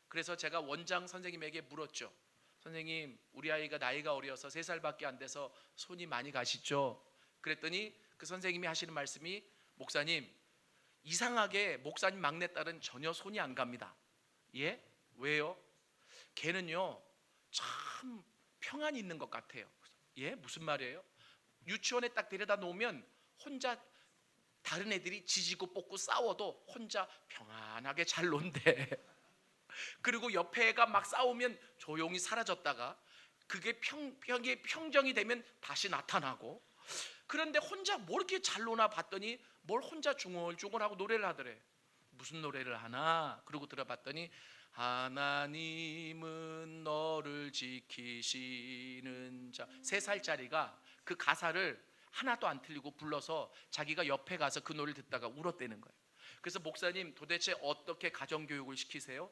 그래서 제가 원장 선생님에게 물었죠. 선생님 우리 아이가 나이가 어려서 3살밖에 안 돼서 손이 많이 가시죠? 그랬더니 그 선생님이 하시는 말씀이 목사님 이상하게 목사님 막내딸은 전혀 손이 안 갑니다. 예? 왜요? 걔는요 참 평안이 있는 것 같아요. 예? 무슨 말이에요? 유치원에 딱 데려다 놓으면 혼자 다른 애들이 지지고 볶고 싸워도 혼자 평안하게 잘 논대. 그리고 옆에 애가 막 싸우면 조용히 사라졌다가 그게 평정이 되면 다시 나타나고. 그런데 혼자 뭐 이렇게 잘 노나 봤더니 뭘 혼자 중얼중얼하고 노래를 하더래. 무슨 노래를 하나? 그러고 들어봤더니 하나님은 너를 지키시는 자. 3살짜리가 그 가사를 하나도 안 틀리고 불러서 자기가 옆에 가서 그 노래를 듣다가 울었대는 거예요. 그래서 목사님 도대체 어떻게 가정교육을 시키세요?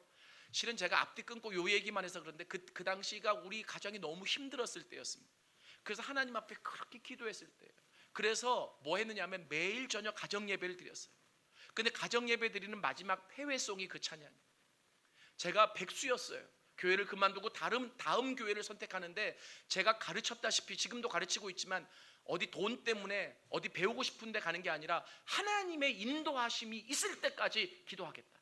실은 제가 앞뒤 끊고 요 얘기만 해서 그런데 그 당시가 우리 가정이 너무 힘들었을 때였습니다. 그래서 하나님 앞에 그렇게 기도했을 때예요. 그래서 뭐 했느냐면 매일 저녁 가정 예배를 드렸어요. 근데 가정 예배 드리는 마지막 폐회송이 그 찬양이에요. 제가 백수였어요. 교회를 그만두고 다음 교회를 선택하는데 제가 가르쳤다시피 지금도 가르치고 있지만 어디 돈 때문에 어디 배우고 싶은데 가는 게 아니라 하나님의 인도하심이 있을 때까지 기도하겠다.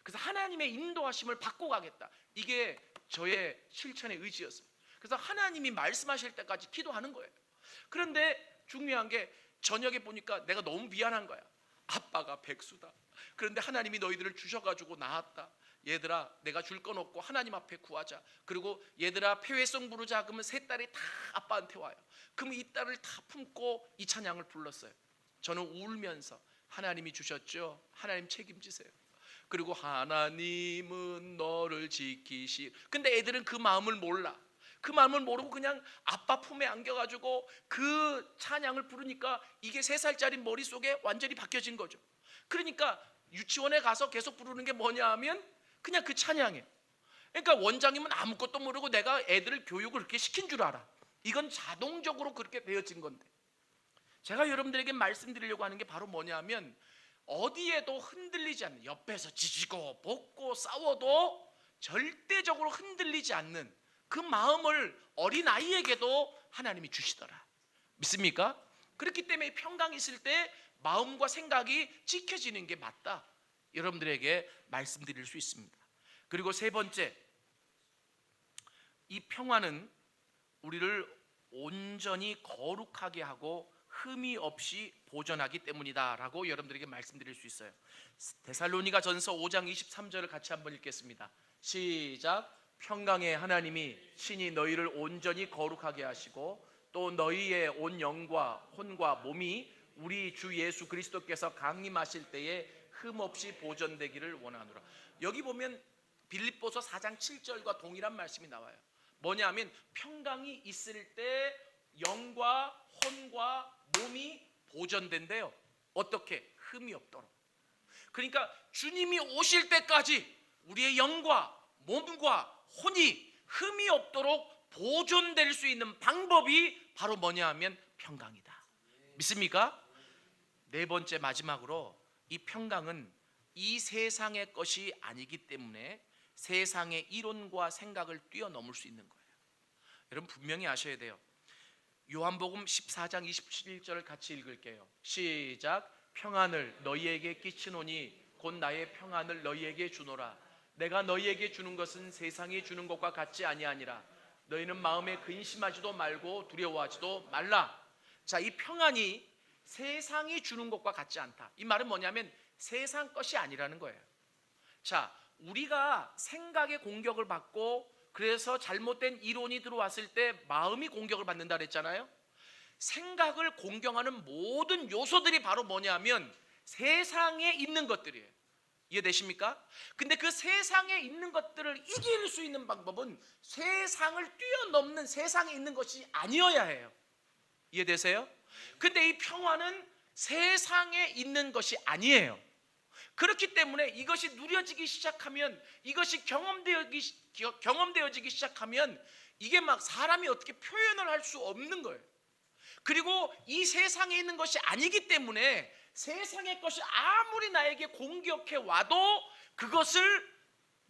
그래서 하나님의 인도하심을 받고 가겠다. 이게 저의 실천의 의지였습니다. 그래서 하나님이 말씀하실 때까지 기도하는 거예요. 그런데 중요한 게 저녁에 보니까 내가 너무 미안한 거야. 아빠가 백수다. 그런데 하나님이 너희들을 주셔가지고 나았다. 얘들아 내가 줄 건 없고 하나님 앞에 구하자. 그리고 얘들아 폐회송 부르자. 그러면 3딸이 다 아빠한테 와요. 그럼 이 딸을 다 품고 이 찬양을 불렀어요. 저는 울면서 하나님이 주셨죠. 하나님 책임지세요. 그리고 하나님은 너를 지키시. 근데 애들은 그 마음을 몰라. 그 마음을 모르고 그냥 아빠 품에 안겨가지고 그 찬양을 부르니까 이게 3살짜리 머릿속에 완전히 바뀌어진 거죠. 그러니까 유치원에 가서 계속 부르는 게 뭐냐 하면 그냥 그 찬양이에요. 그러니까 원장님은 아무것도 모르고 내가 애들을 교육을 그렇게 시킨 줄 알아. 이건 자동적으로 그렇게 되어진 건데, 제가 여러분들에게 말씀드리려고 하는 게 바로 뭐냐 하면 어디에도 흔들리지 않는, 옆에서 지지고 볶고 싸워도 절대적으로 흔들리지 않는 그 마음을 어린아이에게도 하나님이 주시더라. 믿습니까? 그렇기 때문에 평강이 있을 때 마음과 생각이 지켜지는 게 맞다, 여러분들에게 말씀드릴 수 있습니다. 그리고 3번째, 이 평화는 우리를 온전히 거룩하게 하고 흠이 없이 보존하기 때문이다 라고 여러분들에게 말씀드릴 수 있어요. 데살로니가 전서 5장 23절을 같이 한번 읽겠습니다. 시작. 평강의 하나님이 친히 너희를 온전히 거룩하게 하시고 또 너희의 온 영과 혼과 몸이 우리 주 예수 그리스도께서 강림하실 때에 흠없이 보존되기를 원하노라. 여기 보면 빌립보서 4장 7절과 동일한 말씀이 나와요. 뭐냐면 평강이 있을 때 영과 혼과 몸이 보존된대요. 어떻게? 흠이 없도록. 그러니까 주님이 오실 때까지 우리의 영과 몸과 혼이 흠이 없도록 보존될 수 있는 방법이 바로 뭐냐 하면 평강이다. 믿습니까? 4번째, 마지막으로 이 평강은 이 세상의 것이 아니기 때문에 세상의 이론과 생각을 뛰어넘을 수 있는 거예요. 여러분 분명히 아셔야 돼요. 요한복음 14장 27절을 같이 읽을게요. 시작. 평안을 너희에게 끼치노니 곧 나의 평안을 너희에게 주노라. 내가 너희에게 주는 것은 세상이 주는 것과 같지 아니하니라. 너희는 마음에 근심하지도 말고 두려워하지도 말라. 자, 이 평안이 세상이 주는 것과 같지 않다. 이 말은 뭐냐면 세상 것이 아니라는 거예요. 자, 우리가 생각의 공격을 받고 그래서 잘못된 이론이 들어왔을 때 마음이 공격을 받는다 그랬잖아요. 생각을 공격하는 모든 요소들이 바로 뭐냐면 세상에 있는 것들이에요. 이해되십니까? 근데 그 세상에 있는 것들을 이길 수 있는 방법은 세상을 뛰어넘는 세상에 있는 것이 아니어야 해요. 이해되세요? 근데 이 평화는 세상에 있는 것이 아니에요. 그렇기 때문에 이것이 누려지기 시작하면, 이것이 경험되어지기 시작하면 이게 막 사람이 어떻게 표현을 할 수 없는 거예요. 그리고 이 세상에 있는 것이 아니기 때문에 세상의 것이 아무리 나에게 공격해 와도 그것을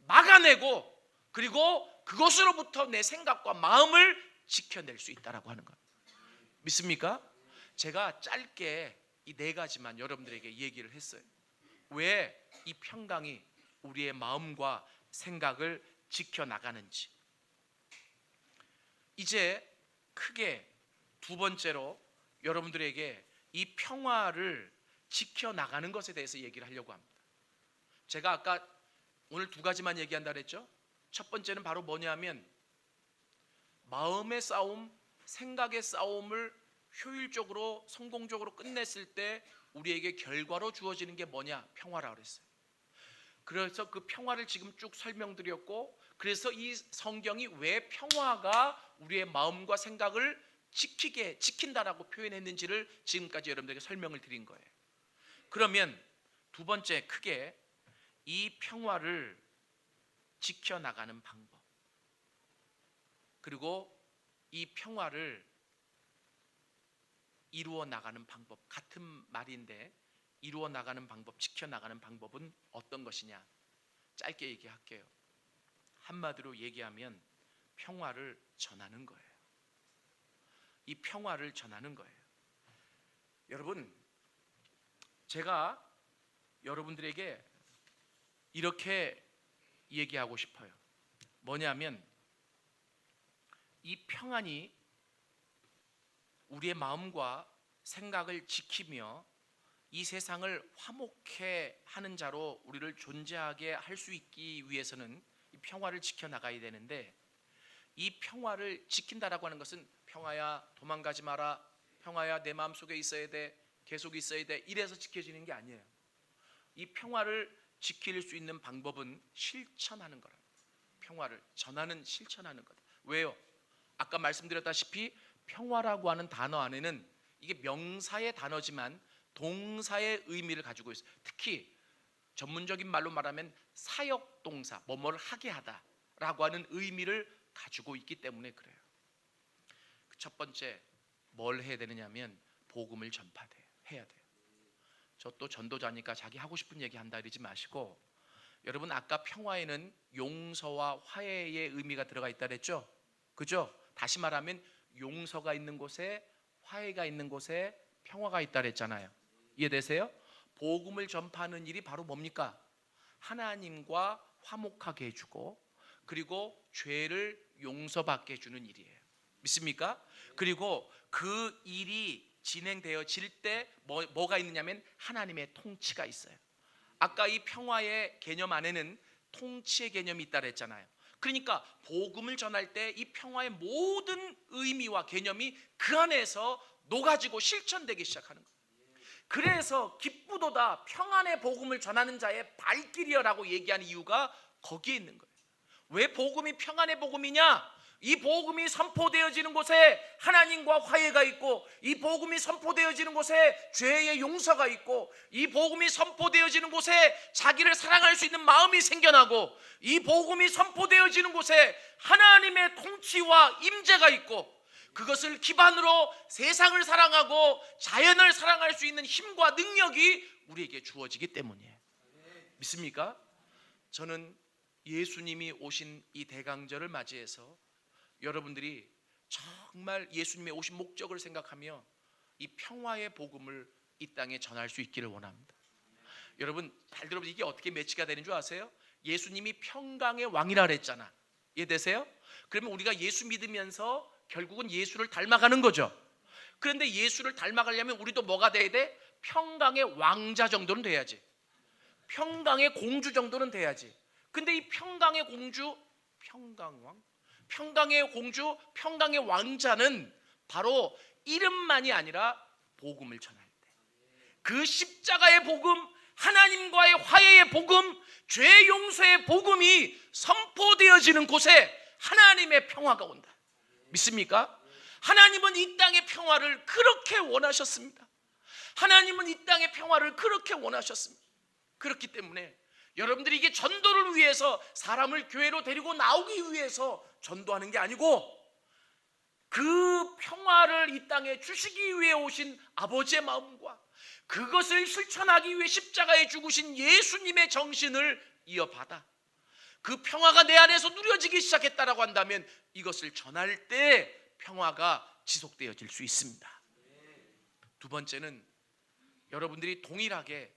막아내고 그리고 그것으로부터 내 생각과 마음을 지켜낼 수 있다라고 하는 거예요. 믿습니까? 제가 짧게 이 4가지만 여러분들에게 얘기를 했어요. 왜 이 평강이 우리의 마음과 생각을 지켜나가는지. 이제 크게 2번째로 여러분들에게 이 평화를 지켜나가는 것에 대해서 얘기를 하려고 합니다. 제가 아까 오늘 두 가지만 얘기한다 그랬죠. 첫 번째는 바로 뭐냐면 마음의 싸움, 생각의 싸움을 효율적으로 성공적으로 끝냈을 때 우리에게 결과로 주어지는 게 뭐냐? 평화라 그랬어요. 그래서 그 평화를 지금 쭉 설명드렸고, 그래서 이 성경이 왜 평화가 우리의 마음과 생각을 지킨다라고 표현했는지를 지금까지 여러분들에게 설명을 드린 거예요. 그러면 두 번째, 크게 이 평화를 지켜나가는 방법, 그리고 이 평화를 이루어 나가는 방법, 같은 말인데 이루어 나가는 방법, 지켜나가는 방법은 어떤 것이냐? 짧게 얘기할게요. 한마디로 얘기하면 평화를 전하는 거예요. 이 평화를 전하는 거예요. 여러분, 제가 여러분들에게 이렇게 얘기하고 싶어요. 뭐냐면 이 평안이 우리의 마음과 생각을 지키며 이 세상을 화목해 하는 자로 우리를 존재하게 할 수 있기 위해서는 이 평화를 지켜나가야 되는데, 이 평화를 지킨다라고 하는 것은 평화야 도망가지 마라, 평화야 내 마음속에 있어야 돼, 계속 있어야 돼, 이래서 지켜지는 게 아니에요. 이 평화를 지킬 수 있는 방법은 실천하는 거라. 평화를 전하는, 실천하는 거다. 왜요? 아까 말씀드렸다시피 평화라고 하는 단어 안에는 이게 명사의 단어지만 동사의 의미를 가지고 있어요. 특히 전문적인 말로 말하면 사역동사, 뭐뭐를 하게 하다라고 하는 의미를 가지고 있기 때문에 그래요. 첫 번째, 뭘 해야 되느냐면 복음을 전파해야 돼요. 저 또 전도자니까 자기 하고 싶은 얘기 한다 이러지 마시고, 여러분 아까 평화에는 용서와 화해의 의미가 들어가 있다 그랬죠? 그죠? 다시 말하면 용서가 있는 곳에, 화해가 있는 곳에 평화가 있다 그랬잖아요. 이해되세요? 복음을 전파하는 일이 바로 뭡니까? 하나님과 화목하게 해주고, 그리고 죄를 용서받게 해주는 일이에요. 믿습니까? 그리고 그 일이 진행되어질 때 뭐가 있느냐면 하나님의 통치가 있어요. 아까 이 평화의 개념 안에는 통치의 개념이 있다 그랬잖아요. 그러니까 복음을 전할 때 이 평화의 모든 의미와 개념이 그 안에서 녹아지고 실천되기 시작하는 거예요. 그래서 기쁘도다 평안의 복음을 전하는 자의 발길이여라고 얘기하는 이유가 거기에 있는 거예요. 왜 복음이 평안의 복음이냐? 이 복음이 선포되어지는 곳에 하나님과 화해가 있고, 이 복음이 선포되어지는 곳에 죄의 용서가 있고, 이 복음이 선포되어지는 곳에 자기를 사랑할 수 있는 마음이 생겨나고, 이 복음이 선포되어지는 곳에 하나님의 통치와 임재가 있고, 그것을 기반으로 세상을 사랑하고 자연을 사랑할 수 있는 힘과 능력이 우리에게 주어지기 때문이에요. 믿습니까? 저는 예수님이 오신 이 대강절을 맞이해서 여러분들이 정말 예수님의 오신 목적을 생각하며 이 평화의 복음을 이 땅에 전할 수 있기를 원합니다. 여러분 잘 들어보세요. 이게 어떻게 매치가 되는 줄 아세요? 예수님이 평강의 왕이라 그랬잖아. 이해되세요? 그러면 우리가 예수 믿으면서 결국은 예수를 닮아가는 거죠. 그런데 예수를 닮아가려면 우리도 뭐가 돼야 돼? 평강의 왕자 정도는 돼야지. 평강의 공주 정도는 돼야지. 근데 이 평강의 공주, 평강왕, 평강의 공주, 평강의 왕자는 바로 이름만이 아니라 복음을 전할 때, 그 십자가의 복음, 하나님과의 화해의 복음, 죄 용서의 복음이 선포되어지는 곳에 하나님의 평화가 온다. 믿습니까? 하나님은 이 땅의 평화를 그렇게 원하셨습니다. 하나님은 이 땅의 평화를 그렇게 원하셨습니다. 그렇기 때문에 여러분들이 이게 전도를 위해서 사람을 교회로 데리고 나오기 위해서 전도하는 게 아니고, 그 평화를 이 땅에 주시기 위해 오신 아버지의 마음과 그것을 실천하기 위해 십자가에 죽으신 예수님의 정신을 이어받아 그 평화가 내 안에서 누려지기 시작했다라고 한다면 이것을 전할 때 평화가 지속되어질 수 있습니다. 두 번째는 여러분들이 동일하게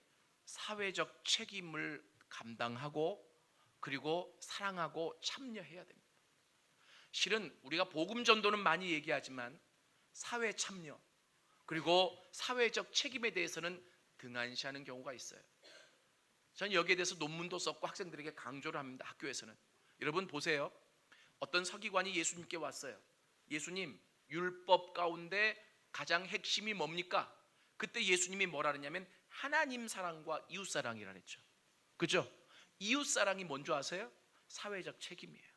사회적 책임을 감당하고 그리고 사랑하고 참여해야 됩니다. 실은 우리가 복음 전도는 많이 얘기하지만 사회 참여 그리고 사회적 책임에 대해서는 등한시하는 경우가 있어요. 전 여기에 대해서 논문도 썼고 학생들에게 강조를 합니다. 학교에서는. 여러분 보세요. 어떤 서기관이 예수님께 왔어요. 예수님, 율법 가운데 가장 핵심이 뭡니까? 그때 예수님이 뭐라 그랬냐면 하나님 사랑과 이웃 사랑이라 그랬죠. 그죠? 이웃 사랑이 뭔지 아세요? 사회적 책임이에요.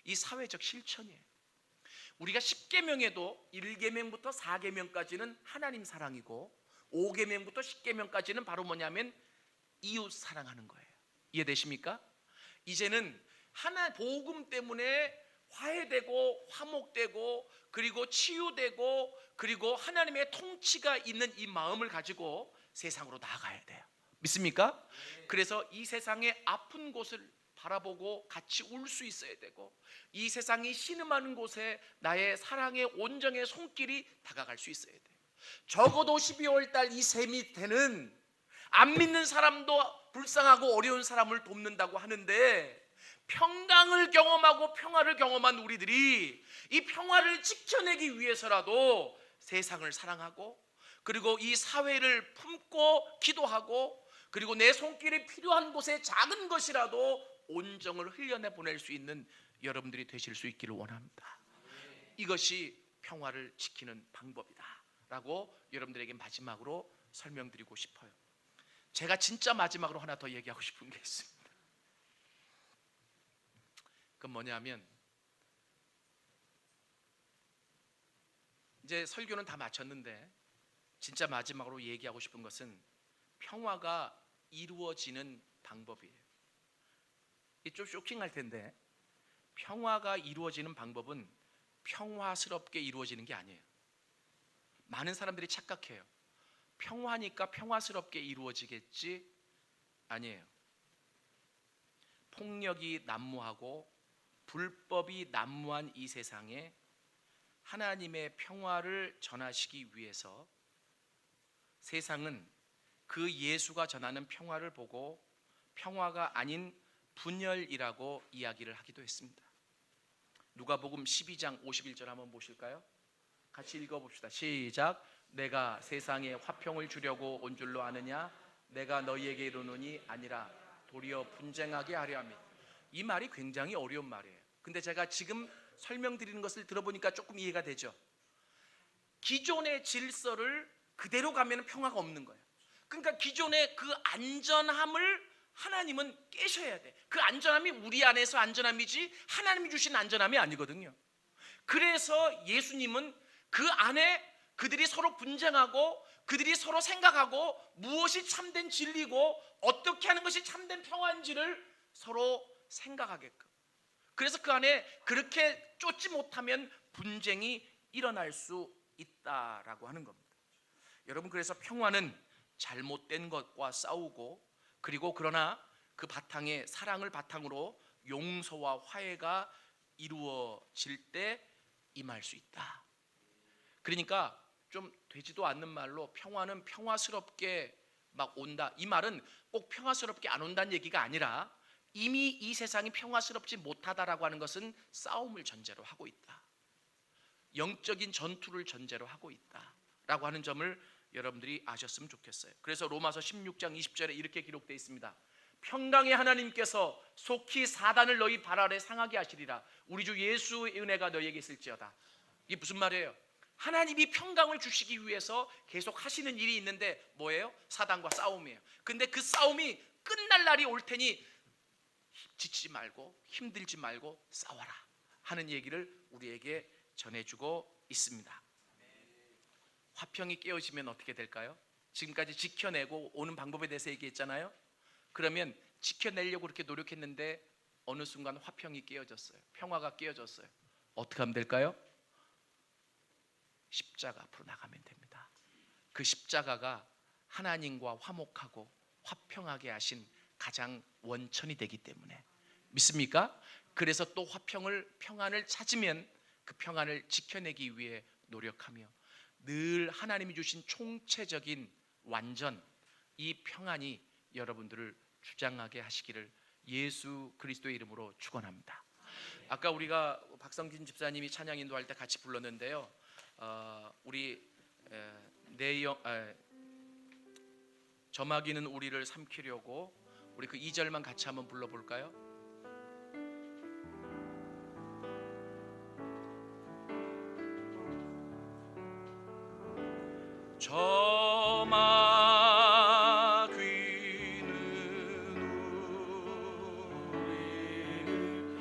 이 사회적 실천이에요. 우리가 10계명에도 1계명부터 4계명까지는 하나님 사랑이고 5계명부터 10계명까지는 바로 뭐냐면 이웃 사랑하는 거예요. 이해되십니까? 이제는 하나 복음 때문에 화해되고 화목되고 그리고 치유되고 그리고 하나님의 통치가 있는 이 마음을 가지고 세상으로 나아가야 돼요. 믿습니까? 그래서 이 세상의 아픈 곳을 바라보고 같이 울 수 있어야 되고 이 세상이 신음하는 곳에 나의 사랑의 온정의 손길이 다가갈 수 있어야 돼요. 적어도 12월 달 이 셈이 되는 안 믿는 사람도 불쌍하고 어려운 사람을 돕는다고 하는데 평강을 경험하고 평화를 경험한 우리들이 이 평화를 지켜내기 위해서라도 세상을 사랑하고 그리고 이 사회를 품고 기도하고 그리고 내 손길이 필요한 곳에 작은 것이라도 온정을 흘려내 보낼 수 있는 여러분들이 되실 수 있기를 원합니다. 이것이 평화를 지키는 방법이다 라고 여러분들에게 마지막으로 설명드리고 싶어요. 제가 진짜 마지막으로 하나 더 얘기하고 싶은 게 있습니다. 그건 뭐냐면 이제 설교는 다 마쳤는데 진짜 마지막으로 얘기하고 싶은 것은 평화가 이루어지는 방법이에요. 이게 좀 쇼킹할 텐데 평화가 이루어지는 방법은 평화스럽게 이루어지는 게 아니에요. 많은 사람들이 착각해요. 평화니까 평화스럽게 이루어지겠지? 아니에요. 폭력이 난무하고 불법이 난무한 이 세상에 하나님의 평화를 전하시기 위해서 세상은 그 예수가 전하는 평화를 보고 평화가 아닌 분열이라고 이야기를 하기도 했습니다. 누가복음 12장 51절 한번 보실까요? 같이 읽어봅시다. 시작. 내가 세상에 화평을 주려고 온 줄로 아느냐? 내가 너희에게 이르노니 아니라 도리어 분쟁하게 하려 함이라. 이 말이 굉장히 어려운 말이에요. 근데 제가 지금 설명드리는 것을 들어보니까 조금 이해가 되죠. 기존의 질서를 그대로 가면 평화가 없는 거예요. 그러니까 기존의 그 안전함을 하나님은 깨셔야 돼. 그 안전함이 우리 안에서 안전함이지 하나님이 주신 안전함이 아니거든요. 그래서 예수님은 그 안에 그들이 서로 분쟁하고 그들이 서로 생각하고 무엇이 참된 진리고 어떻게 하는 것이 참된 평화인지를 서로 생각하게끔. 그래서 그 안에 그렇게 쫓지 못하면 분쟁이 일어날 수 있다라고 하는 겁니다. 여러분, 그래서 평화는 잘못된 것과 싸우고 그리고 그러나 그 바탕에 사랑을 바탕으로 용서와 화해가 이루어질 때 임할 수 있다. 그러니까 좀 되지도 않는 말로 평화는 평화스럽게 막 온다. 이 말은 꼭 평화스럽게 안 온다는 얘기가 아니라 이미 이 세상이 평화스럽지 못하다라고 하는 것은 싸움을 전제로 하고 있다. 영적인 전투를 전제로 하고 있다라고 하는 점을 여러분들이 아셨으면 좋겠어요. 그래서 로마서 16장 20절에 이렇게 기록되어 있습니다. 평강의 하나님께서 속히 사단을 너희 발 아래 상하게 하시리라. 우리 주 예수의 은혜가 너희에게 있을지어다. 이게 무슨 말이에요? 하나님이 평강을 주시기 위해서 계속 하시는 일이 있는데 뭐예요? 사단과 싸움이에요. 근데 그 싸움이 끝날 날이 올 테니 지치지 말고 힘들지 말고 싸워라 하는 얘기를 우리에게 전해주고 있습니다. 화평이 깨어지면 어떻게 될까요? 지금까지 지켜내고 오는 방법에 대해서 얘기했잖아요. 그러면 지켜내려고 그렇게 노력했는데 어느 순간 화평이 깨어졌어요. 평화가 깨어졌어요. 어떻게 하면 될까요? 십자가 앞으로 나가면 됩니다. 그 십자가가 하나님과 화목하고 화평하게 하신 가장 원천이 되기 때문에 믿습니까? 그래서 또 평안을 찾으면 그 평안을 지켜내기 위해 노력하며 늘 하나님이 주신 총체적인 완전 이 평안이 여러분들을 주장하게 하시기를 예수 그리스도의 이름으로 축원합니다. 아까 우리가 박성진 집사님이 찬양 인도할 때 같이 불렀는데요. 우리 점막이는 우리를 삼키려고 우리 그 2절만 같이 한번 불러볼까요? 점막이는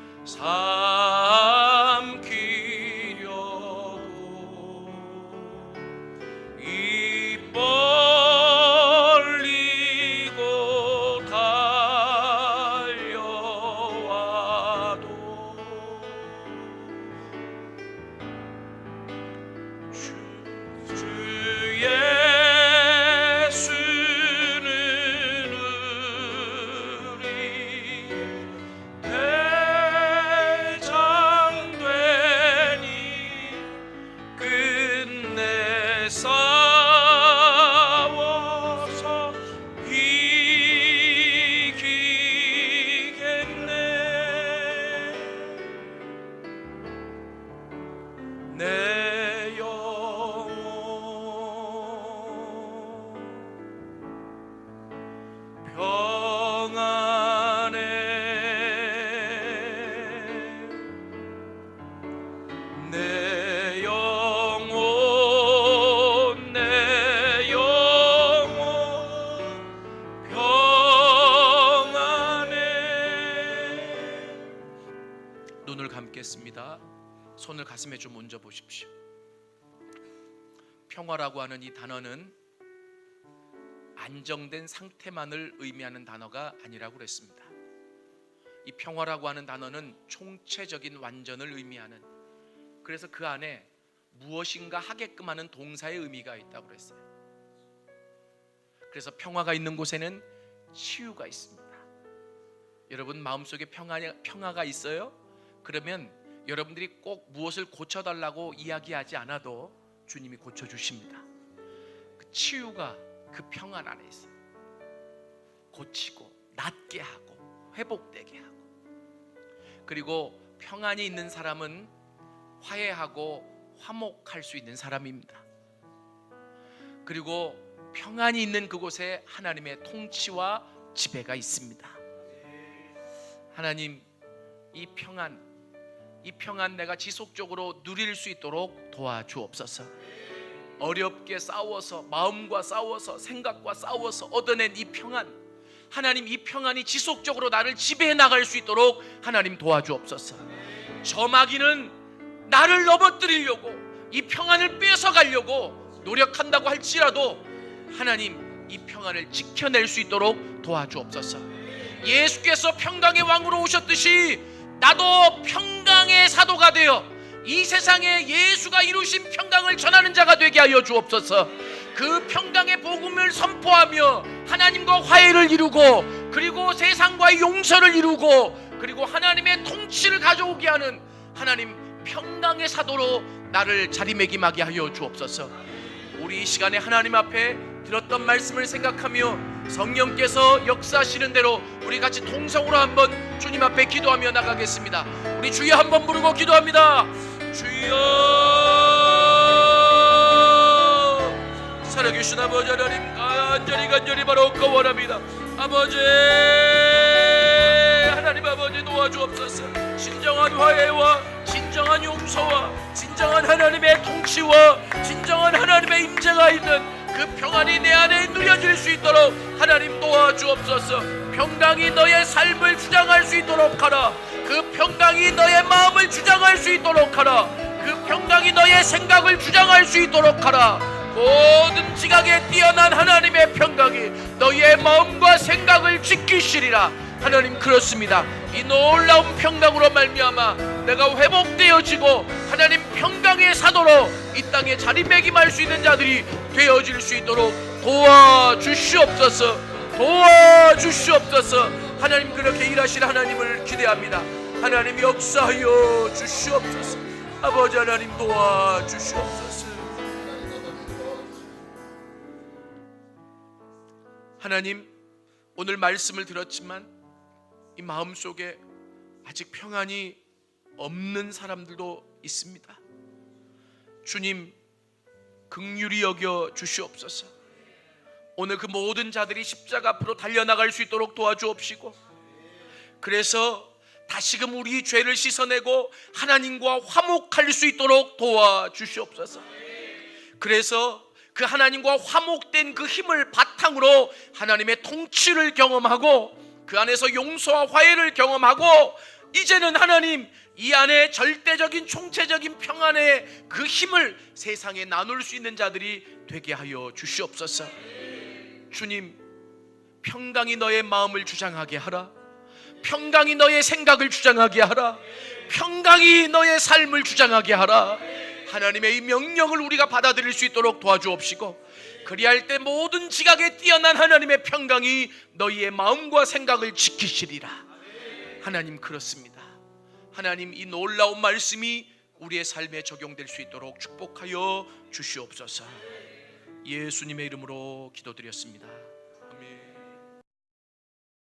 우리를 삼키려고 입 벌리고 달려와도 주 예수는 우리 대장 되니 끝내 싸워서 이기겠네. 내 영혼 평안해. 내 영혼 내 영혼 평안해. 눈을 감겠습니다. 손을 가슴에 좀 얹어 보십시오. 평화라고 하는 이 단어는 안정된 상태만을 의미하는 단어가 아니라고 그랬습니다. 이 평화라고 하는 단어는 총체적인 완전을 의미하는, 그래서 그 안에 무엇인가 하게끔 하는 동사의 의미가 있다고 그랬어요. 그래서 평화가 있는 곳에는 치유가 있습니다. 여러분 마음속에 평화가 있어요? 그러면 여러분들이 꼭 무엇을 고쳐달라고 이야기하지 않아도 주님이 고쳐주십니다. 그 치유가 그 평안 안에 있어요. 고치고 낫게 하고 회복되게 하고, 그리고 평안이 있는 사람은 화해하고 화목할 수 있는 사람입니다. 그리고 평안이 있는 그곳에 하나님의 통치와 지배가 있습니다. 하나님, 이 평안 내가 지속적으로 누릴 수 있도록 도와주옵소서. 어렵게 싸워서, 마음과 싸워서, 생각과 싸워서 얻어낸 이 평안, 하나님, 이 평안이 지속적으로 나를 지배해 나갈 수 있도록 하나님 도와주옵소서. 점막이는 나를 넘어뜨리려고, 이 평안을 뺏어가려고 노력한다고 할지라도 하나님, 이 평안을 지켜낼 수 있도록 도와주옵소서. 예수께서 평강의 왕으로 오셨듯이 나도 평강의 사도가 되어 이 세상에 예수가 이루신 평강을 전하는 자가 되게 하여 주옵소서. 그 평강의 복음을 선포하며 하나님과 화해를 이루고, 그리고 세상과의 용서를 이루고, 그리고 하나님의 통치를 가져오게 하는 하나님 평강의 사도로 나를 자리매김하게 하여 주옵소서. 우리 이 시간에 하나님 앞에 들었던 말씀을 생각하며 성령께서 역사하시는 대로 우리 같이 통성으로 한번 주님 앞에 기도하며 나가겠습니다. 우리 주여 한번 부르고 기도합니다. 주여, 살아계신 아버지 하나님, 간절히 바로 원합니다. 아버지 하나님, 아버지 도와주옵소서. 진정한 화해와 진정한 용서와 진정한 하나님의 통치와 진정한 하나님의 임재가 있는 그 평안이 내 안에 누려질 수 있도록 하나님 도와주옵소서. 평강이 너의 삶을 주장할 수 있도록 하라. 그 평강이 너의 마음을 주장할 수 있도록 하라. 그 평강이 너의 생각을 주장할 수 있도록 하라. 모든 지각에 뛰어난 하나님의 평강이 너의 마음과 생각을 지키시리라. 하나님, 그렇습니다. 이 놀라운 평강으로 말미암아 내가 회복되어지고 하나님 평강의 사도로 이 땅에 자리매김할 수 있는 자들이 되어질 수 있도록 도와주시옵소서. 도와주시옵소서. 하나님, 그렇게 일하실 하나님을 기대합니다. 하나님 역사하여 주시옵소서. 아버지 하나님 도와주시옵소서. 하나님, 오늘 말씀을 들었지만 이 마음속에 아직 평안이 없는 사람들도 있습니다. 주님, 긍휼히 여겨 주시옵소서. 오늘 그 모든 자들이 십자가 앞으로 달려나갈 수 있도록 도와주옵시고, 그래서 다시금 우리 죄를 씻어내고 하나님과 화목할 수 있도록 도와주시옵소서. 그래서 그 하나님과 화목된 그 힘을 바탕으로 하나님의 통치를 경험하고 그 안에서 용서와 화해를 경험하고, 이제는 하나님 이 안에 절대적인 총체적인 평안의 그 힘을 세상에 나눌 수 있는 자들이 되게 하여 주시옵소서. 주님, 평강이 너의 마음을 주장하게 하라. 평강이 너의 생각을 주장하게 하라. 평강이 너의 삶을 주장하게 하라. 하나님의 이 명령을 우리가 받아들일 수 있도록 도와주옵시고, 그리할 때 모든 지각에 뛰어난 하나님의 평강이 너희의 마음과 생각을 지키시리라. 하나님, 그렇습니다. 하나님, 이 놀라운 말씀이 우리의 삶에 적용될 수 있도록 축복하여 주시옵소서. 예수님의 이름으로 기도드렸습니다.